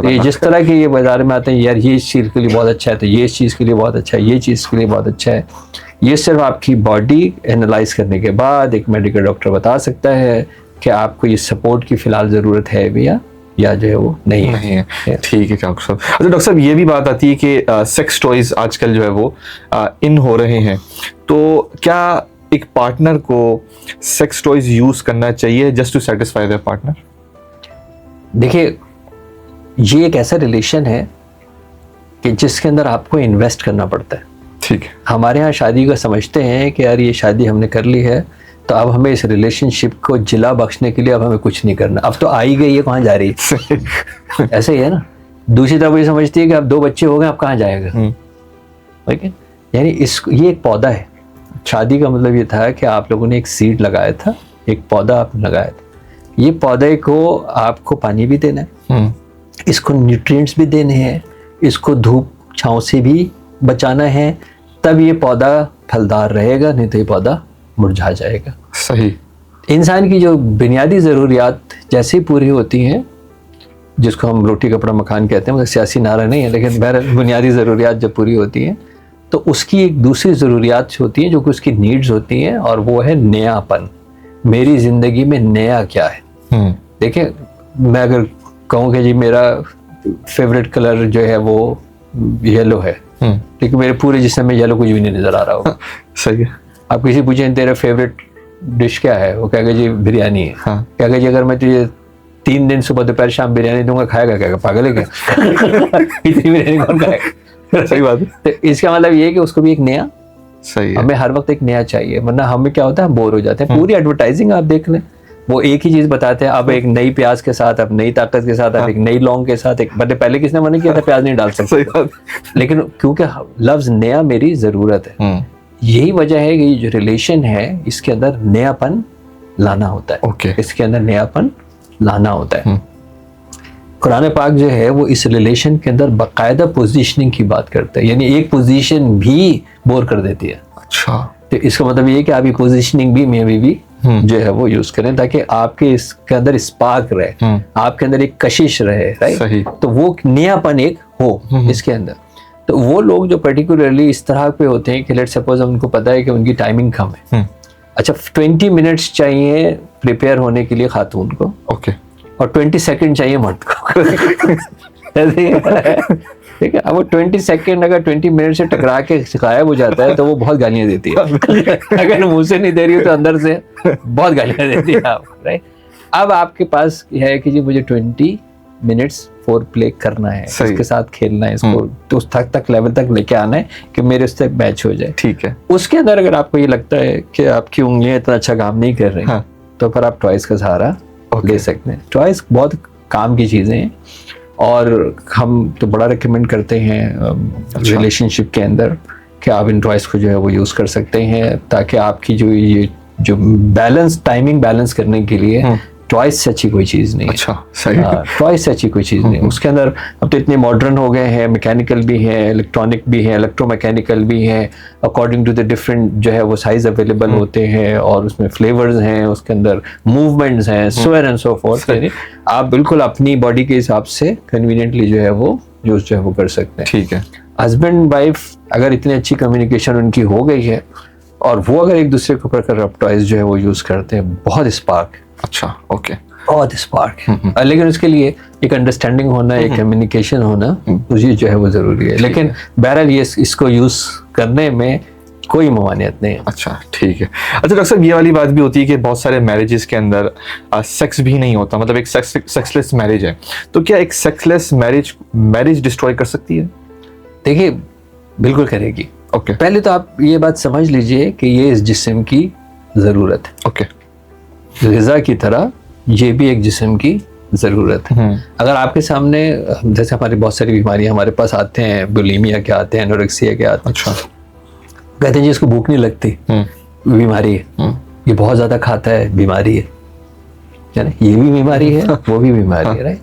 ये जिस तरह के ये बाजार में आते हैं, यार ये इस चीज़ के लिए बहुत अच्छा है, तो ये इस चीज़ के लिए बहुत अच्छा है, ये चीज़ के लिए बहुत अच्छा है, ये सिर्फ आपकी बॉडी एनालाइज करने के बाद एक मेडिकल डॉक्टर बता सकता है कि आपको ये सपोर्ट की फ़िलहाल ज़रूरत है भैया या जो है वो नहीं है। ठीक है डॉक्टर साहब। अच्छा डॉक्टर साहब, ये भी बात आती है कि सेक्स टॉयज आजकल जो है वो इन हो रहे हैं, तो क्या एक पार्टनर को सेक्स टॉयज यूज करना चाहिए just to satisfy their partner? देखिए, ये एक ऐसा रिलेशन है कि जिसके अंदर आपको इन्वेस्ट करना पड़ता है। ठीक है। हमारे यहाँ शादी का समझते हैं कि यार ये शादी हमने कर ली है तो अब हमें इस रिलेशनशिप को जिला बख्शने के लिए अब हमें कुछ नहीं करना, अब तो आ ही गई है, कहाँ जा रही है। ऐसे ही है ना। दूसरी तरफ ये समझती है कि अब 2 बच्चे हो गए, अब कहाँ जाएगा। ठीक है, यानी ये एक पौधा है। शादी का मतलब ये था कि आप लोगों ने एक सीड लगाया था, एक पौधा आपने लगाया था। ये पौधे को आपको पानी भी देना है, इसको न्यूट्रिएंट्स भी देने हैं, इसको धूप छांव से भी बचाना है, तब ये पौधा फलदार रहेगा, नहीं तो ये पौधा मुरझा जाएगा। सही। इंसान की जो बुनियादी ज़रूरियात जैसे ही पूरी होती हैं, जिसको हम रोटी कपड़ा मकान कहते हैं, मतलब सियासी नारा नहीं है, लेकिन बहरहाल बुनियादी ज़रूरियात जब पूरी होती हैं तो उसकी एक दूसरी ज़रूरियात होती हैं जो कि उसकी नीड्स होती हैं, और वो है नयापन। मेरी ज़िंदगी में नया क्या है। देखिए, मैं अगर कहूँ कि जी मेरा फेवरेट कलर जो है वो येलो है, लेकिन मेरे पूरे जिस्म में येलो कुछ भी नहीं नज़र आ रहा होगा। सही है। आप किसी पूछें तेरा फेवरेट डिश क्या है, वो कहेगा जी बिरयानी है। हाँ। कहेगा जी अगर मैं तुझे 3 दिन सुबह दोपहर शाम बिरयानी दूंगा, खाएगा? कहेगा पागल है क्या? इतनी बिरयानी कौन खाएगा? सही बात है। तो इसका मतलब ये है कि उसको भी एक नया, सही है। हमें हर वक्त एक नया चाहिए, वरना हमें क्या होता है, हम बोर हो जाते हैं। पूरी एडवर्टाइजिंग आप देख लें, वो एक ही चीज बताते हैं, अब एक नई प्याज के साथ, अब नई ताकत के साथ, अब एक नई लौंग के साथ। एक मतलब पहले किसने मना किया था प्याज नहीं डाल सकते? सही बात। लेकिन क्योंकि लफ्ज नया मेरी जरूरत है, यही वजह है कि जो रिलेशन है इसके अंदर नयापन लाना होता है। ओके। इसके अंदर नयापन लाना होता है। कुरान पाक जो है वो इस रिलेशन के अंदर बाकायदा पोजीशनिंग की बात करता है, यानी एक पोजीशन भी बोर कर देती है। अच्छा। तो इसका मतलब ये है कि आप ये पोजीशनिंग भी मियां बीवी जो है वो यूज करें, ताकि आपके इसके अंदर स्पार्क रहे, आपके अंदर एक कशिश रहे, राइट? सही। तो वो नयापन एक हो इसके अंदर। तो वो लोग जो पर्टिकुलरली इस तरह पे होते हैं कि लेट सपोज उनको पता है कि उनकी टाइमिंग कम है, अच्छा 20 मिनट्स चाहिए प्रिपेयर होने के लिए खातून को, ओके, और 20 सेकंड चाहिए मर्द को। ठीक है, अब वो 20 सेकंड अगर 20 मिनट से टकरा के गायब हो जाता है तो वो बहुत गालियां देती है। अगर मुंह से नहीं दे रही हो तो अंदर से बहुत गालियां देती है आप, राइट? अब आपके पास है कि जी मुझे 20 मिनट्स फोर प्ले करना है, इसके साथ खेलना है, इसको तो उस तक लेवल तक लेके आना है कि मेरे उससे मैच हो जाए। ठीक है। उसके अंदर अगर आपको ये लगता है कि आपकी उंगलियां इतना अच्छा काम नहीं कर रही, हाँ। तो फिर आप टॉयज का सहारा ले सकते हैं। टॉयज बहुत काम की चीजें हैं, और हम तो बड़ा रिकमेंड करते हैं रिलेशनशिप के अंदर कि आप इन टॉयज को जो है वो यूज कर सकते हैं, ताकि आपकी जो ये जो बैलेंस, टाइमिंग बैलेंस करने के लिए टॉयज से अच्छी कोई चीज नहीं है। अच्छा, सही है। टॉयज से अच्छी कोई चीज नहीं है। उसके अंदर अब तो इतने मॉडर्न हो गए हैं, मैकेनिकल भी है, इलेक्ट्रॉनिक भी है, इलेक्ट्रोमैकेनिकल भी है, अकॉर्डिंग टू द डिफरेंट जो है वो साइज अवेलेबल होते हैं, और उसमें फ्लेवर्स हैं, उसके अंदर मूवमेंट्स हैं, सो एंड सो फोर्थ। आप बिल्कुल अपनी बॉडी के हिसाब से कन्वीनियंटली जो है वो यूज जो है वो कर सकते हैं। ठीक है। हस्बैंड वाइफ अगर इतनी अच्छी कम्युनिकेशन उनकी हो गई है, और वो अगर एक दूसरे के ऊपर रब टॉयज जो है वो यूज करते हैं, बहुत स्पार्क। अच्छा, ओके। बहुत स्पार्क। लेकिन उसके लिए एक अंडरस्टैंडिंग होना, एक कम्युनिकेशन होना, ये जो है वो जरूरी है। लेकिन बहरहाल ये इसको यूज करने में कोई ममानियत नहीं है। अच्छा, ठीक है। अच्छा डॉक्टर साहब, ये वाली बात भी होती है कि बहुत सारे मैरिजेस के अंदर सेक्स भी नहीं होता, मतलब एक सेक्सलेस मैरिज है, तो क्या एक सेक्सलेस मैरिज डिस्ट्रॉय कर सकती है? देखिए, बिल्कुल करेगी। ओके। पहले तो आप ये बात समझ लीजिए कि ये इस जिस्म की जरूरत है। ओके। ग़िज़ा की तरह ये भी एक जिस्म की ज़रूरत है। अगर आपके सामने, जैसे हमारी बहुत सारी बीमारियां हमारे पास आते हैं, बुलिमिया के आते हैं, एनोरेक्सिया के आते हैं। अच्छा। कहते हैं जी इसको भूख नहीं लगती, बीमारी है, ये बहुत ज़्यादा खाता है, बीमारी है, यानी ये भी बीमारी है, वो भी बीमारी है, राइट?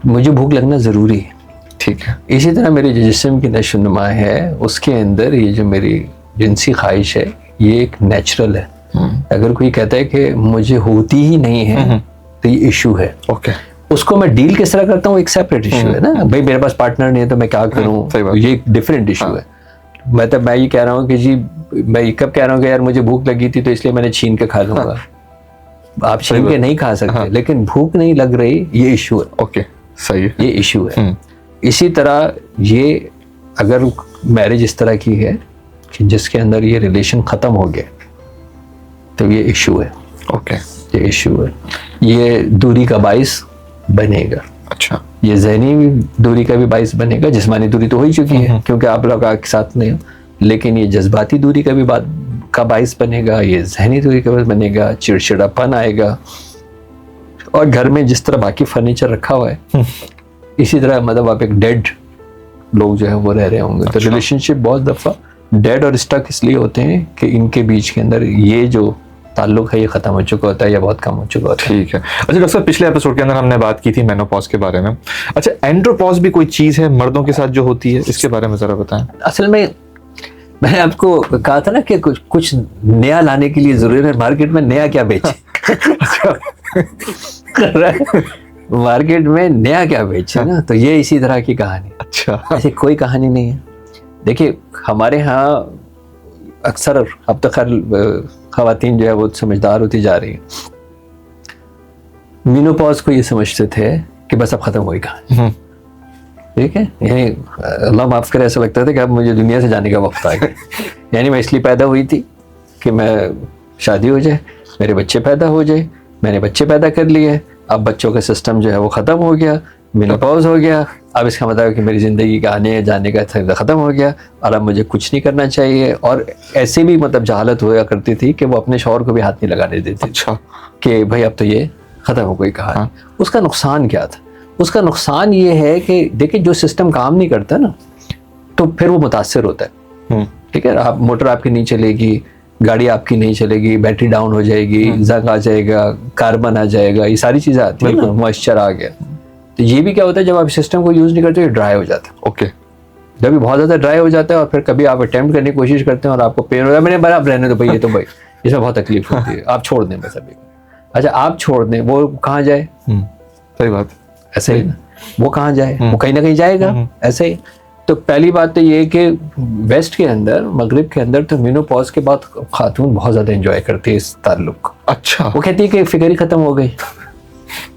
मुझे भूख लगना ज़रूरी है। ठीक है। इसी तरह मेरे जो जिस्म की नशोनुमा है, उसके अंदर ये जो मेरी जिनसी ख्वाहिश है, ये एक नेचुरल है। अगर कोई कहता है कि मुझे होती ही नहीं है, तो ये इशू है। ओके। उसको मैं डील किस तरह करता हूँ, एक सेपरेट इशू है ना। भाई मेरे पास पार्टनर नहीं है तो मैं क्या करूँ, ये एक डिफरेंट इशू है। मतलब मैं ये कह रहा हूँ कि जी, मैं कब कह रहा हूँ कि यार मुझे भूख लगी थी तो इसलिए मैंने छीन के खा लूंगा। आप छीन के नहीं खा सकते, लेकिन भूख नहीं लग रही, ये इशू है। ओके, सही है। ये इशू है। इसी तरह ये अगर मैरिज इस तरह की है कि जिसके अंदर ये रिलेशन खत्म हो गया, तो ये इशू है। ओके। ये इशू है, ये दूरी का बाइस बनेगा। अच्छा। ये ज़हनी दूरी का भी बाइस बनेगा। जिस्मानी दूरी तो हो ही चुकी है क्योंकि आप लोग एक साथ नहीं हो, लेकिन ये जज्बाती दूरी का भी बाइस बनेगा, ये ज़हनी दूरी का बाइस बनेगा, चिड़चिड़ापन आएगा। और घर में जिस तरह बाकी फर्नीचर रखा हुआ है, इसी तरह मतलब आप एक डेड लोग जो है वो रह रहे होंगे। तो रिलेशनशिप बहुत दफ़ा डेड और स्टक इसलिए होते हैं कि इनके बीच के अंदर ये जो ताल्लुक है ये ख़त्म हो चुका होता है या बहुत कम हो चुका होता है। ठीक है। अच्छा डॉक्टर साहब, पिछले एपिसोड के अंदर हमने बात की थी मेनोपॉज के बारे में। अच्छा, एंड्रोपॉज भी कोई चीज है मर्दों के साथ जो होती है, इसके बारे में जरा बताएं। असल में मैंने आपको कहा था ना कि कुछ नया लाने के लिए जरूरी है मार्केट में नया क्या बेचे। मार्केट में नया क्या बेचे ना, तो ये इसी तरह की कहानी। अच्छा, ऐसी कोई कहानी नहीं है। देखिए हमारे यहाँ अक्सर अब तो खैर खवातीन जो है वो समझदार होती जा रही है। मेनोपॉज को ये समझते थे कि बस अब खत्म हुई कहानी, ठीक है। यानी अल्लाह माफ करे, ऐसा लगता था कि अब मुझे दुनिया से जाने का वक्त आ गया। यानी मैं इसलिए पैदा हुई थी कि मैं शादी हो जाए, मेरे बच्चे पैदा हो जाए, मैंने बच्चे पैदा कर लिए, अब बच्चों का सिस्टम जो है वो ख़त्म हो गया, मेनोपॉज हो गया। अब इसका मतलब है कि मेरी ज़िंदगी का आने जाने का ख़त्म हो गया और अब मुझे कुछ नहीं करना चाहिए। और ऐसे भी मतलब जहालत हुआ करती थी कि वो अपने शौहर को भी हाथ नहीं लगाने देती। अच्छा, कि भाई अब तो ये ख़त्म हो गई कहानी। उसका नुकसान क्या था? उसका नुकसान ये है कि देखिए जो सिस्टम काम नहीं करता ना, तो फिर वो मुतासर होता है, ठीक है। आप मोटर आपकी नहीं चलेगी, गाड़ी आपकी नहीं चलेगी, बैटरी डाउन हो जाएगी, जंग आ जाएगा, कार्बन आ जाएगा, ये सारी चीज़ें आती है ना, मॉइस्चर आ गया। तो ये भी क्या होता है, जब आप सिस्टम को यूज़ नहीं करते, ड्राई हो जाता है। ओके, जब भी बहुत ज़्यादा ड्राई हो जाता है और फिर कभी आप अटेम्प्ट करने की कोशिश करते हैं और आपको पेन होता है, मैंने बराबर रहने दो भाई, ये तो भाई इसमें बहुत तकलीफ होती है, आप छोड़ दें बस अभी। अच्छा, आप छोड़ दें, वो कहाँ जाए? सही बात, ऐसे ही ना, वो कहाँ जाए? वो कहीं ना कहीं जाएगा, ऐसे ही। तो पहली बात तो ये कि वेस्ट के अंदर, मगरिब के अंदर तो मेनोपॉज के बाद खातून बहुत ज़्यादा एंजॉय करती है इस ताल्लुक को। अच्छा, वो कहती है कि फिक्र ही ख़त्म हो गई,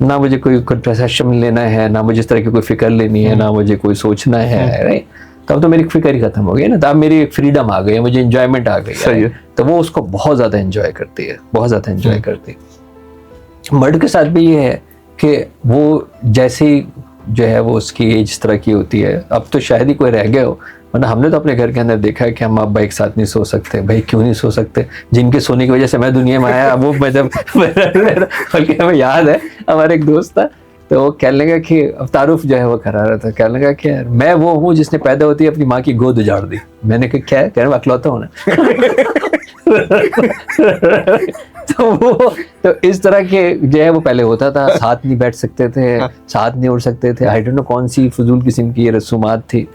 ना मुझे कोई कंट्रासेप्शन लेना है, ना मुझे इस तरह की कोई फिक्र लेनी है, ना मुझे कोई सोचना है, राइट। तो अब तो मेरी फिक्र ही खत्म हो गई ना, तो अब मेरी फ्रीडम आ गई है, मुझे एंजॉयमेंट आ गई है। तो वो उसको बहुत ज़्यादा एंजॉय करती है, बहुत ज़्यादा एंजॉय करती है। मर्द के साथ भी ये है कि वो जैसे ही जो है वो उसकी एज इस तरह की होती है, अब तो शायद ही कोई रह गए हो, वरना हमने तो अपने घर के अंदर देखा है कि हम अब एक साथ नहीं सो सकते। भाई क्यों नहीं सो सकते? जिनके सोने की वजह से मैं दुनिया में आया, वो मतलब बल्कि हमें याद है हमारे एक दोस्त था, तो वो कहने लगा कि अब तारुफ जो है वो करा रहा था, कहने लगा कि यार मैं वो हूँ जिसने पैदा होती है अपनी माँ की गोद उजाड़ दी। मैंने कहा क्या है? कह रहा अकलौता हूँ ना। तो इस तरह के जो है वो पहले होता था, साथ नहीं बैठ सकते थे, साथ नहीं उड़ सकते थे। आई डोंट नो कौन सी फजूल किस्म की ये रसूमात थी।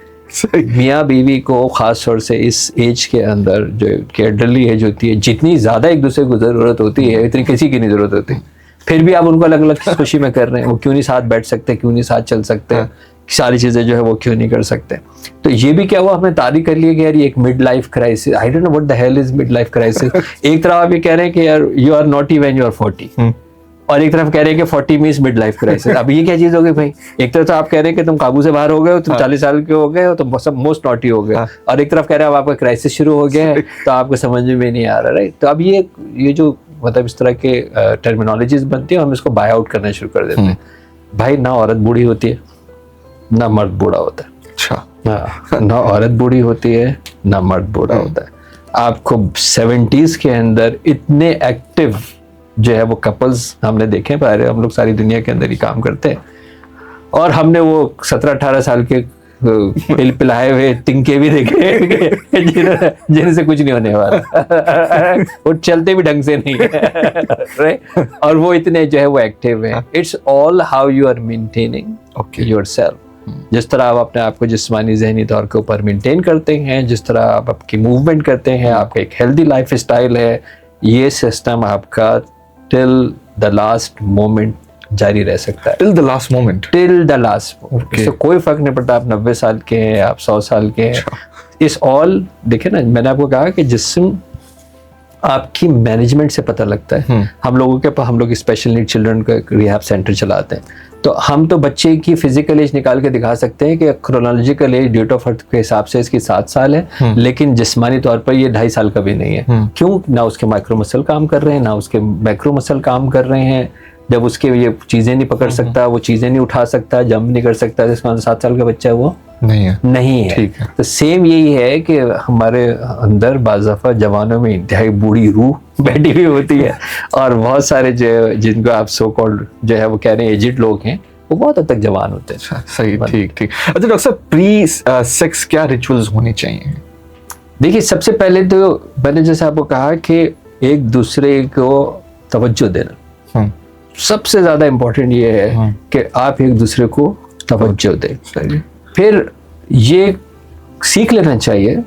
मियाँ बीवी को खास तौर से इस एज के अंदर, जो कि एल्डरली एज होती है, जितनी ज़्यादा एक दूसरे को ज़रूरत होती है इतनी किसी की नहीं ज़रूरत होती। फिर भी आप उनको अलग अलग खुशी में कर रहे हैं, वो क्यों नहीं साथ बैठ सकते, क्यों नहीं साथ चल सकते, सारी चीज़ें जो है वो क्यों नहीं कर सकते। तो ये भी क्या हुआ, हमें तारीख कर लिया कि यार ये एक mid life crisis. I don't know what the hell is mid life crisis. एक तरफ आप ये कह रहे हैं कि यार you are naughty when you are 40, और एक तरफ कह रहे हैं कि 40 मीन्स मिड लाइफ क्राइसिस। अब ये क्या चीज़ हो गई भाई? एक तरफ तो आप कह रहे हैं कि तुम काबू से बाहर हो गए हो, तुम 40 साल के हो गए हो, तो सब मोस्ट नॉटी हो गए, और एक तरफ कह रहे हैं अब आपका क्राइसिस शुरू हो गया है, तो आपको समझ में नहीं आ रहा, राइट। तो अब ये जो मतलब इस तरह के टर्मिनोलॉजीज बनती है, हम इसको बाय आउट करना शुरू कर देते हैं। भाई ना औरत बूढ़ी होती है, ना मर्द बूढ़ा होता है। अच्छा, ना औरत बूढ़ी होती है, ना मर्द बूढ़ा होता है। आपको 70s के अंदर इतने एक्टिव जो है वो कपल्स हमने देखे, पहले हम लोग सारी दुनिया के अंदर ही काम करते हैं, और हमने वो 17-18 साल के पिलाए हुए तिनके भी देखे जिनसे कुछ नहीं होने वाला। वो चलते भी ढंग से नहीं है, राइट। और वो इतने जो है वो एक्टिव है। It's all how you are maintaining yourself. जिस तरह आप अपने आप को जिस्मानी ज़हनी तौर के ऊपर मेंटेन करते हैं, जिस तरह आप आपकी मूवमेंट करते हैं, आपका एक हेल्दी लाइफ स्टाइल है, ये सिस्टम आपका टिल द लास्ट मोमेंट जारी रह सकता है। Till the last moment, till the last moment. इससे कोई फर्क नहीं पड़ता आप 90 साल के हैं, आप 100 साल के हैं। इस ऑल देखिए ना, मैंने आपको कहा कि जिस्म आपकी मैनेजमेंट से पता लगता है। हम लोग स्पेशल नीड चिल्ड्रन का रिहैब सेंटर चलाते हैं, तो हम तो बच्चे की फिजिकल एज निकाल के दिखा सकते हैं कि chronological age date of birth के हिसाब से इसकी 7 साल है, लेकिन जिस्मानी तौर पर ये 2.5 साल का भी नहीं है। क्यों? ना उसके माइक्रो मसल काम कर रहे हैं, ना उसके मैक्रो मसल काम कर रहे हैं। जब उसके ये चीज़ें नहीं पकड़ सकता, वो चीज़ें नहीं उठा सकता, जंप नहीं कर सकता, जिसका 7 साल का बच्चा है वो नहीं है। ठीक है। तो सेम यही है कि हमारे अंदर बाज़ दफ़ा जवानों में इंतहाई बूढ़ी रूह बैठी हुई होती है, और बहुत सारे जो जिनको आप सो कॉल्ड जो है वो कह रहे हैं एजिड लोग हैं, वो बहुत हद तक जवान होते हैं। सही, ठीक। अच्छा डॉक्टर साहब, प्री सेक्स क्या रिचुअल्स होने चाहिए? देखिए, सबसे पहले तो मैंने जैसे आपको कहा कि एक दूसरे को तवज्जो देना। हम्म, सबसे ज्यादा इम्पोर्टेंट ये है कि आप एक दूसरे को तवज्जो दें। सही है। फिर ये सीख लेना चाहिए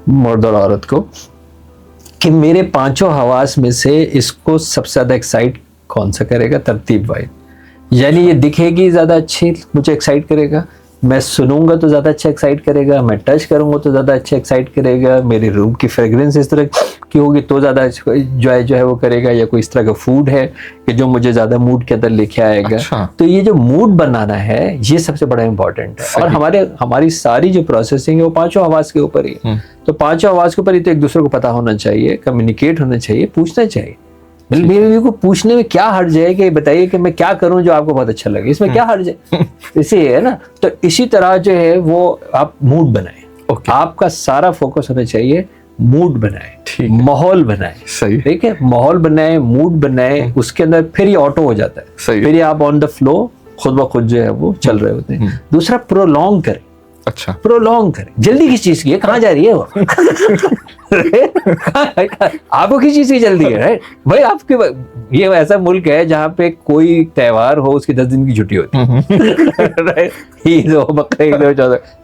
मर्द और औरत को कि मेरे पांचों हवास में से इसको सबसे ज्यादा एक्साइट कौन सा करेगा, तरतीब वाइज। यानी ये दिखेगी ज्यादा अच्छी मुझे एक्साइट करेगा, मैं सुनूंगा तो ज्यादा अच्छा एक्साइट करेगा, मैं टच करूंगा तो ज्यादा अच्छा एक्साइट करेगा, मेरे रूम की फ्रेग्रेंस इस तरह की होगी तो ज्यादा जो है वो करेगा, या कोई इस तरह का फूड है कि जो मुझे ज्यादा मूड के अंदर लेके आएगा। अच्छा। तो ये जो मूड बनाना है ये सबसे बड़ा इंपॉर्टेंट है। और हमारी सारी जो प्रोसेसिंग है वो पांचों आवाज के ऊपर ही है। तो पांचों आवाज के ऊपर ही तो एक दूसरे को पता होना चाहिए, कम्युनिकेट होना चाहिए, पूछना चाहिए। मेरे बीवी को पूछने में क्या हर्ज है कि बताइए कि मैं क्या करूं जो आपको बहुत अच्छा लगे, इसमें क्या हर्ज है? इसी है ना। तो इसी तरह जो है वो आप मूड बनाए। ओके। आपका सारा फोकस होना चाहिए मूड बनाए, ठीक है। माहौल बनाए। सही। ठीक है, माहौल बनाए, मूड बनाए, उसके अंदर फिर ये ऑटो हो जाता है। सही। फिर ये आप ऑन द फ्लो खुद ब खुद जो है वो चल रहे होते हैं। दूसरा, प्रोलॉन्ग करें। अच्छा। प्रोलॉन्ग करें। जल्दी किस चीज की है, कहाँ जा रही है वो? आपको किस चीज की जल्दी है? राइट भाई, आपके ये ऐसा मुल्क है जहाँ पे कोई त्योहार हो उसकी 10 दिन की छुट्टी होती है। राइट, ईद हो, बकरीद हो,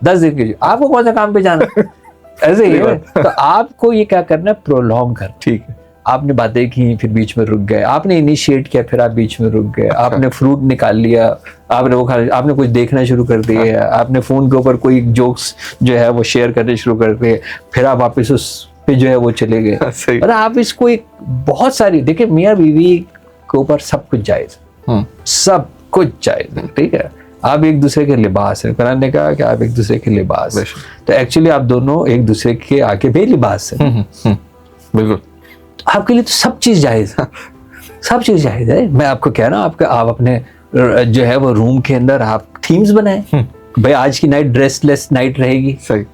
10 दिन की छुट्टी। आपको कौन सा काम पे जाना? ऐसे ही है। तो आपको ये क्या करना है, प्रोलॉन्ग करना। ठीक है। आपने बातें की फिर बीच में रुक गए, आपने इनिशिएट किया फिर आप बीच में रुक गए, आपने फ्रूट निकाल लिया, आपने वो खा, आपने कुछ देखना शुरू कर दिया, आपने फोन के ऊपर कोई जोक्स जो है वो शेयर करने शुरू कर दिए, फिर आप वापस उस पे जो है वो चले गए। सही। और आप इसको एक बहुत सारी, देखिए मियाँ बीवी के ऊपर सब कुछ जायज, सब कुछ जायज है। ठीक है, आप एक दूसरे के लिबास है। कुरान ने कहा कि आप एक दूसरे के लिबास है। तो एक्चुअली आप दोनों एक दूसरे के आगे बेलिबास है। बिल्कुल। आपके लिए तो सब चीज जायज है, सब चीज जायज है। मैं आपको कह रहा हूँ, आप अपने जो है वो रूम के अंदर आप थीम्स बनाए। भाई आज की नाइट ड्रेसलेस नाइट रहेगी, सही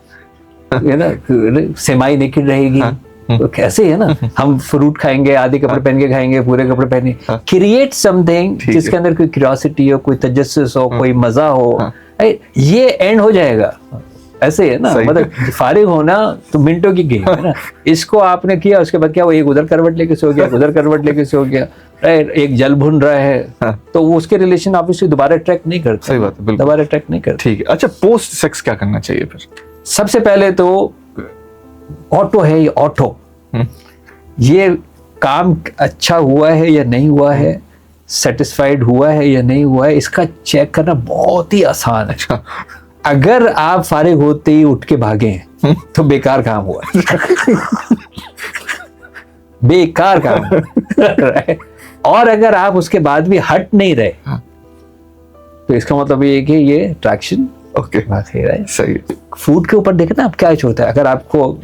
है ना, सेमाई नेकेड रहेगी। तो कैसे है ना, हम फ्रूट खाएंगे, आधे कपड़े पहन के खाएंगे, पूरे कपड़े पहने। क्रिएट समथिंग जिसके अंदर कोई क्यूरियोसिटी हो, कोई तजस्सुस हो, कोई मजा हो। ये एंड हो जाएगा। ऐसे है ना, मतलब फारिग होना तो मिनटों की गेम है ना। इसको आपने किया, उसके बाद क्या, वो एक उधर करवट लेके सो गया, उधर करवट लेके सो गया, एक जल भुन रहा है, तो वो उसके रिलेशन आप उससे दोबारा ट्रैक नहीं करते। सही बात है, बिल्कुल दोबारा ट्रैक नहीं करते। ठीक है। अच्छा, पोस्ट सेक्स क्या करना चाहिए फिर? सबसे पहले तो ऑटो है, ये ऑटो, ये काम अच्छा हुआ है या नहीं हुआ है, सेटिस्फाइड हुआ है या नहीं हुआ है, इसका चेक करना बहुत ही आसान है। अगर आप फारिग होते ही उठ के भागे तो बेकार काम हुआ। बेकार काम। और अगर आप उसके बाद भी हट नहीं रहे तो इसका मतलब ये है कि ये अट्रैक्शन ओके बाकी है। सही। फूड के ऊपर देखना आप क्या होता है। अगर आपको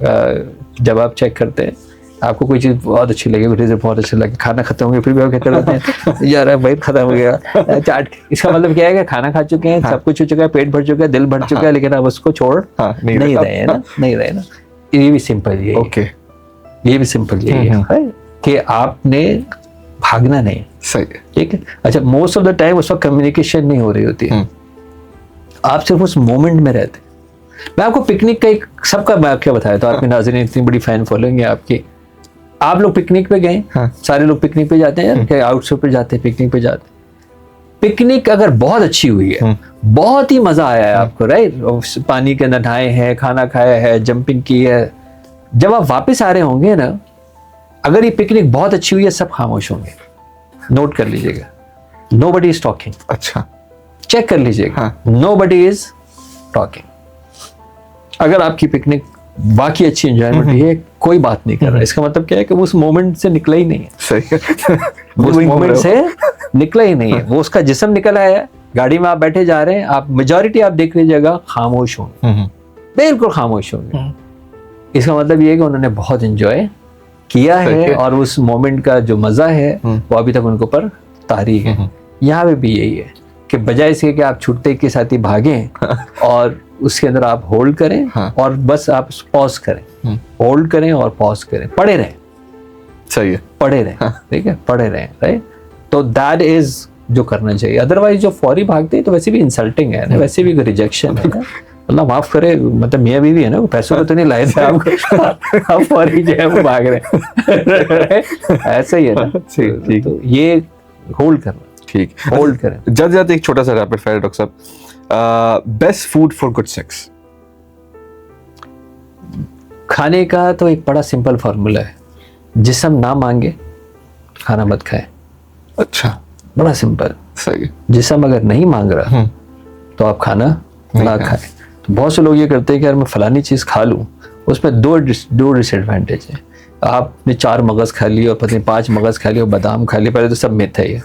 जब आप चेक करते हैं आपको कोई चीज बहुत अच्छी लगी, कोई चीज बहुत अच्छी लगी, खाना खत्म हो गया, फिर भी आप क्या करते हैं, यार भाई खत्म हो गया चाट। इसका मतलब क्या है कि खाना खा चुके हैं, सब कुछ हो चुका है, पेट भर चुका है, दिल भर चुका है, लेकिन आप उसको छोड़ नहीं रहे हैं ना, नहीं रहे ना। ये भी सिंपल यही ओके, ये भी सिंपल यही है कि आपने भागना नहीं। सही। ठीक है। अच्छा, मोस्ट ऑफ द टाइम उस वक्त कम्युनिकेशन नहीं हो रही होती है, आप सिर्फ उस मोमेंट में रहते। मैं आपको पिकनिक का एक सबका वाक्य बताया तो आपके नाज़रीन इतनी बड़ी फैन फॉलोइंग है आपकी। आप लोग पिकनिक पे गए, सारे लोग पिकनिक पे जाते हैं यार, आउटसोर्स पे जाते हैं, पिकनिक पे जाते हैं। पिकनिक अगर बहुत अच्छी हुई है, बहुत ही मजा आया है आपको, राइट, पानी के अंदर नहाए हैं, खाना खाया है, जंपिंग की है, जब आप वापस आ रहे होंगे ना, अगर ये पिकनिक बहुत अच्छी हुई है, सब खामोश होंगे। नोट कर लीजिएगा, नोबडी इज टॉकिंग। अच्छा, चेक कर लीजिएगा, नोबडी इज टॉकिंग। अगर आपकी पिकनिक बाकी अच्छी एंजॉयमेंट है, कोई बात नहीं कर रहा, इसका मतलब क्या है कि वो उस मोमेंट से निकला ही नहीं है। सही। उस मोमेंट से निकला ही नहीं है, वो उसका जिस्म निकल आया है। गाड़ी में आप बैठे जा रहे हैं, आप मेजॉरिटी आप देख लीजिएगा खामोश होंगे, बिल्कुल खामोश होंगे। इसका मतलब ये है कि उन्होंने बहुत एंजॉय किया है और उस मोमेंट का जो मजा है वो अभी तक उनके ऊपर तारी है। यहाँ पे भी यही है कि बजाय इसके कि आप छुट्टे के साथ ही भागें और उसके अंदर आप होल्ड करें और बस आप पॉज करें, होल्ड करें और पॉज करें, पढ़े रहें। सही है, पढ़े रहें, ठीक है, पढ़े रहें, राइट। तो दैट इज जो करना चाहिए। अदरवाइज जो फौरी भागते हैं तो वैसे भी इंसल्टिंग है ना, वैसे भी रिजेक्शन है ना। अल्लाह माफ करे, मतलब मियाँ बीवी है ना, वो पैसों को तो नहीं लाए थे आपको, आप फौरी जो है वो भाग रहे हैं। ऐसा ही है ना। ठीक। तो ये होल्ड करना, ठीक, होल्ड करें। जाते जाते एक छोटा सा रैपिड फायर डॉक्टर साहब, best food for good sex. खाने का तो एक बड़ा सिंपल फार्मूला है, जिस्म ना मांगे खाना मत खाए। अच्छा, बड़ा सिंपल। सही। जिस्म अगर नहीं मांग रहा तो आप खाना ना खाएं। तो बहुत से लोग ये करते हैं कि यार मैं फलानी चीज़ खा लूँ, उसमें दो डिसएडवांटेज है। आपने 4 मगज खा लिए और पता नहीं 5 मगज खा लिए और बादाम खा लिए, पहले तो सब मिथ है ये।